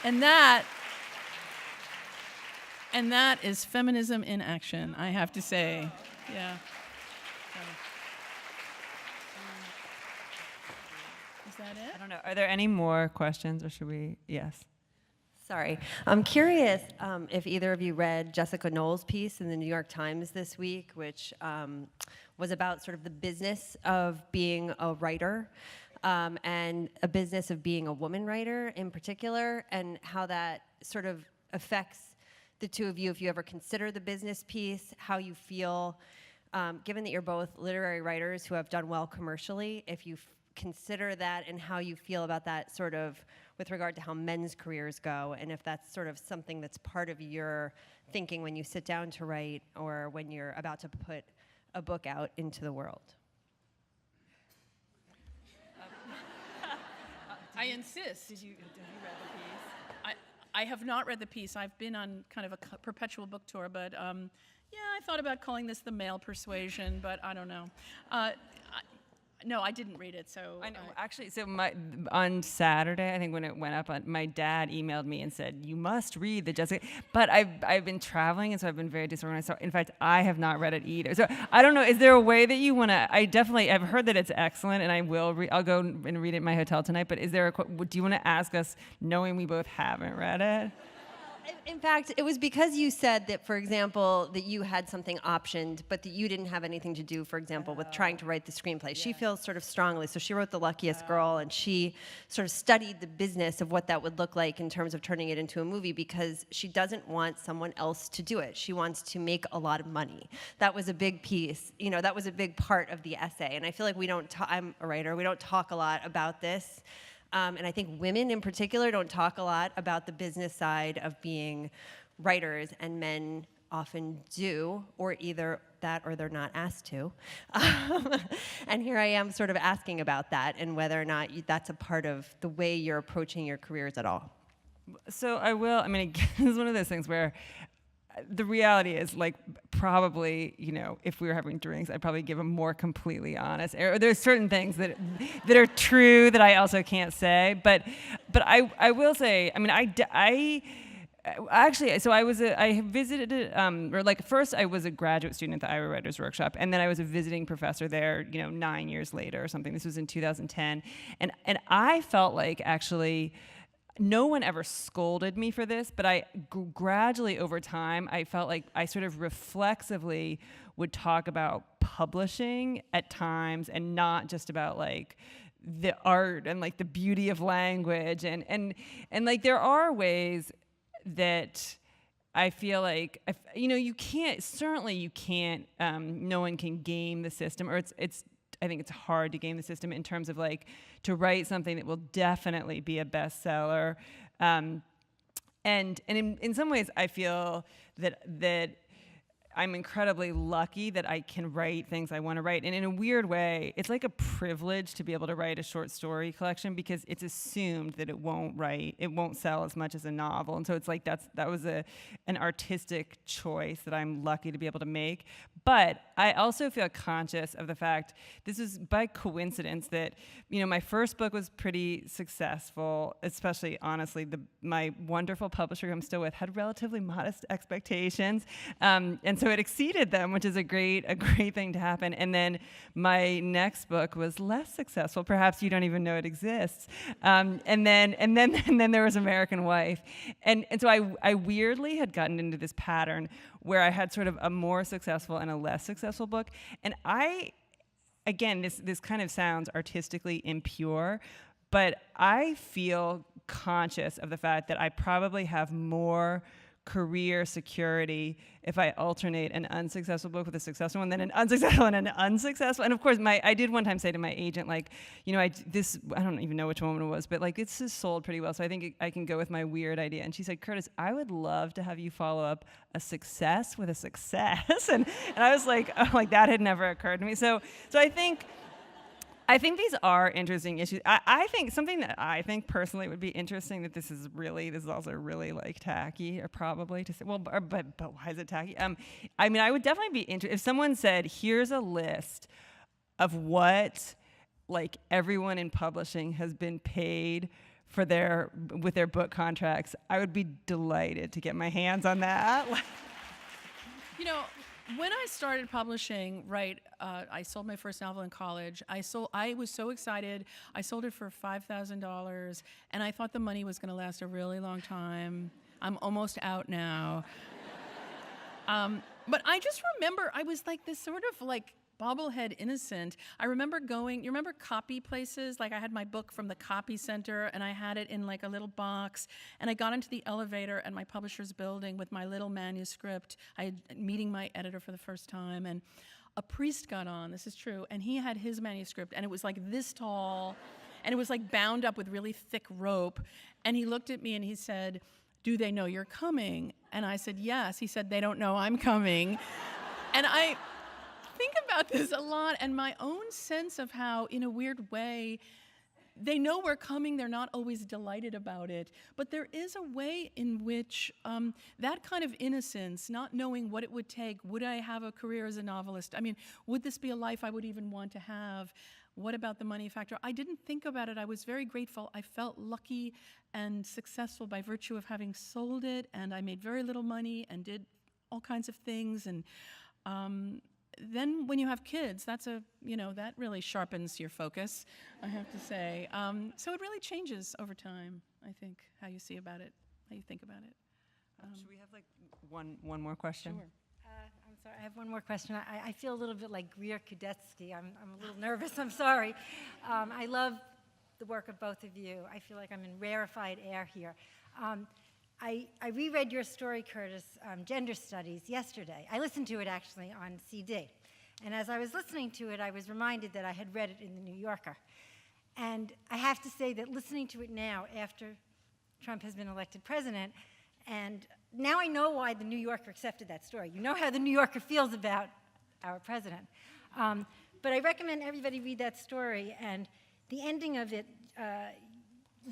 And that is feminism in action, I have to say. Yeah. Is that it? I don't know. Are there any more questions, or should we? Yes. Sorry. I'm curious if either of you read Jessica Knoll's piece in the New York Times this week, which was about sort of the business of being a writer and a business of being a woman writer in particular, and how that sort of affects the two of you, if you ever consider the business piece, how you feel, given that you're both literary writers who have done well commercially, if you consider that and how you feel about that sort of with regard to how men's careers go, and if that's sort of something that's part of your thinking when you sit down to write or when you're about to put a book out into the world. I insist. Have you read the piece? I have not read the piece. I've been on kind of a perpetual book tour, but yeah, I thought about calling this the Male Persuasion, but I don't know. No, I didn't read it, so... I know, actually, so on Saturday, I think when it went up, my dad emailed me and said, "You must read the Jessica..." But I've been traveling, and so I've been very disorganized. So, in fact, I have not read it either. So, I don't know, is there a way that you want to... I've heard that it's excellent, and I'll go and read it in my hotel tonight, but is there do you want to ask us, knowing we both haven't read it? In fact, it was because you said that, for example, that you had something optioned, but that you didn't have anything to do, for example, with trying to write the screenplay. Yeah. She feels sort of strongly. So she wrote The Luckiest Girl, and she sort of studied the business of what that would look like in terms of turning it into a movie, because she doesn't want someone else to do it. She wants to make a lot of money. That was a big piece. You know, that was a big part of the essay. And I feel like I'm a writer, we don't talk a lot about this. And I think women in particular don't talk a lot about the business side of being writers, and men often do, or either that or they're not asked to. And here I am sort of asking about that and whether or not that's a part of the way you're approaching your careers at all. So I mean, again, it's one of those things where the reality is, like, probably, if we were having drinks, I'd probably give a more completely honest. Or there's certain things that are true that I also can't say. But I will say, I mean, actually, so I visited, first I was a graduate student at the Iowa Writers Workshop, and then I was a visiting professor there, 9 years later or something. This was in 2010. And I felt like, actually, no one ever scolded me for this, but I gradually over time, I felt like I sort of reflexively would talk about publishing at times and not just about like the art and like the beauty of language. And like there are ways that I feel like, you can't, no one can game the system, or I think it's hard to game the system in terms of like to write something that will definitely be a bestseller. And in some ways I feel that I'm incredibly lucky that I can write things I want to write. And in a weird way, it's like a privilege to be able to write a short story collection because it's assumed that it won't sell as much as a novel. And so it's like that was an artistic choice that I'm lucky to be able to make. But I also feel conscious of the fact, this is by coincidence, that my first book was pretty successful, especially honestly, my wonderful publisher who I'm still with had relatively modest expectations. And so it exceeded them, which is a great thing to happen. And then my next book was less successful. Perhaps you don't even know it exists. And then there was American Wife. And so I weirdly had gotten into this pattern where I had sort of a more successful and a less successful book. And again, this kind of sounds artistically impure, but I feel conscious of the fact that I probably have more career security if I alternate an unsuccessful book with a successful one than an unsuccessful and an unsuccessful. And of course, I did one time say to my agent, like, I don't even know which one it was, but like, this is sold pretty well, so I think I can go with my weird idea. And she said, Curtis, I would love to have you follow up a success with a success. and I was like, that had never occurred to me. So I think these are interesting issues. I think something that I think personally would be interesting, that this is also really like tacky, or probably to say, well, but why is it tacky? I mean, I would definitely be interested if someone said, here's a list of what like everyone in publishing has been paid for with their book contracts. I would be delighted to get my hands on that. When I started publishing, I sold my first novel in college. I was so excited. I sold it for $5,000, and I thought the money was going to last a really long time. I'm almost out now. But I just remember I was like this sort of like bobblehead innocent. I remember you remember copy places? Like I had my book from the copy center and I had it in like a little box, and I got into the elevator at my publisher's building with my little manuscript. I had meeting my editor for the first time, and a priest got on, this is true, and he had his manuscript, and it was like this tall, and it was like bound up with really thick rope, and he looked at me and he said, "Do they know you're coming?" And I said, "Yes." He said, "They don't know I'm coming." And I think about this a lot, and my own sense of how, in a weird way, they know we're coming. They're not always delighted about it, but there is a way in which that kind of innocence, not knowing what it would take, would I have a career as a novelist? I mean, would this be a life I would even want to have? What about the money factor? I didn't think about it. I was very grateful. I felt lucky and successful by virtue of having sold it, and I made very little money and did all kinds of things. And then when you have kids, that really sharpens your focus, I have to say. So it really changes over time, I think, how you see about it, how you think about it. Should we have like one more question? Sure. I'm sorry, I have one more question. I feel a little bit like Greer Kudetsky. I'm a little nervous, I'm sorry. I love the work of both of you. I feel like I'm in rarefied air here. I reread your story, Curtis, Gender Studies, yesterday. I listened to it actually on CD. And as I was listening to it, I was reminded that I had read it in the New Yorker. And I have to say that listening to it now, after Trump has been elected president, and now I know why the New Yorker accepted that story. You know how the New Yorker feels about our president. But I recommend everybody read that story. And the ending of it,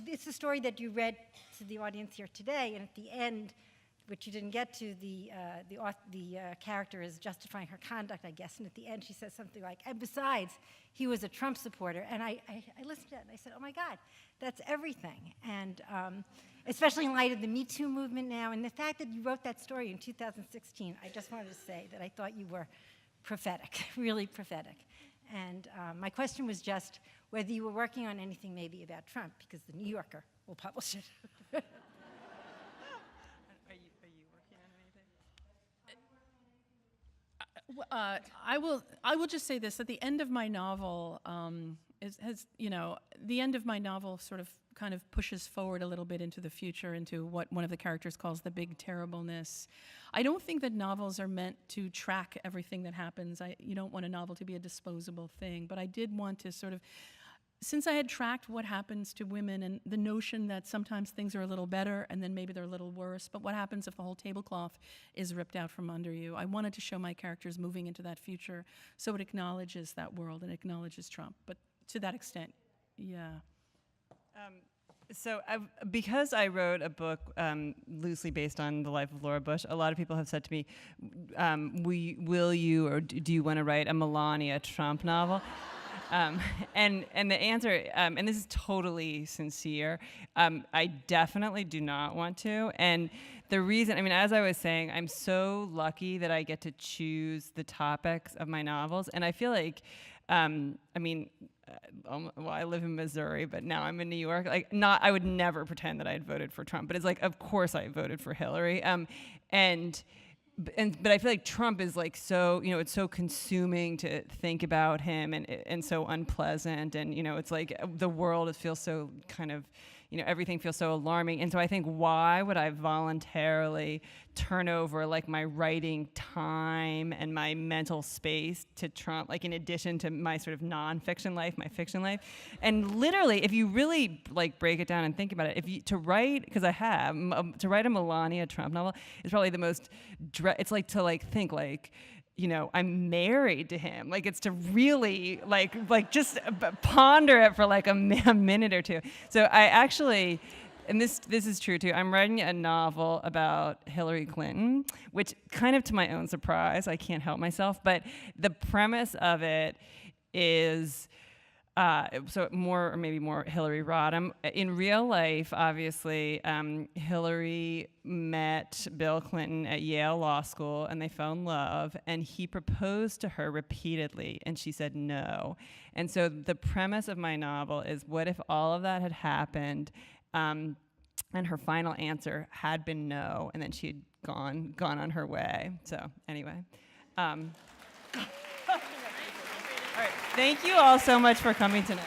it's a story that you read to the audience here today, and at the end, which you didn't get to, the character is justifying her conduct, I guess, and at the end she says something like, and besides, he was a Trump supporter. And I listened to that and I said, oh my God, that's everything. And especially in light of the Me Too movement now, and the fact that you wrote that story in 2016, I just wanted to say that I thought you were prophetic, really prophetic. And my question was just whether you were working on anything maybe about Trump, because the New Yorker will publish it. Are you working on anything? I will just say this: at the end of my novel, the end of my novel sort of kind of pushes forward a little bit into the future, into what one of the characters calls the big terribleness. I don't think that novels are meant to track everything that happens. You don't want a novel to be a disposable thing, but I did want to sort of, since I had tracked what happens to women and the notion that sometimes things are a little better and then maybe they're a little worse, but what happens if the whole tablecloth is ripped out from under you? I wanted to show my characters moving into that future so it acknowledges that world and acknowledges Trump. But to that extent, yeah. Because I wrote a book loosely based on the life of Laura Bush, a lot of people have said to me, will you or do you want to write a Melania Trump novel? And the answer, and this is totally sincere, I definitely do not want to. And the reason, as I was saying, I'm so lucky that I get to choose the topics of my novels. And I feel like, I live in Missouri, but now I'm in New York. I would never pretend that I had voted for Trump, but it's like, of course I voted for Hillary. But I feel like Trump is like so, it's so consuming to think about him and so unpleasant. And, it's like the world feels so kind of, everything feels so alarming. And so I think, why would I voluntarily turn over like my writing time and my mental space to Trump, like in addition to my sort of nonfiction life, my fiction life? And literally, if you really like break it down and think about it, to write a Melania Trump novel is probably the most, it's like to like think like, I'm married to him. Like, it's to really like just ponder it for like a minute or two. So I actually, and this is true too, I'm writing a novel about Hillary Clinton, which kind of to my own surprise, I can't help myself, but the premise of it is so more Hillary Rodham. In real life, obviously, Hillary met Bill Clinton at Yale Law School, and they fell in love, and he proposed to her repeatedly, and she said no. And so the premise of my novel is, what if all of that had happened, and her final answer had been no, and then she had gone on her way. So anyway. All right. Thank you all so much for coming tonight.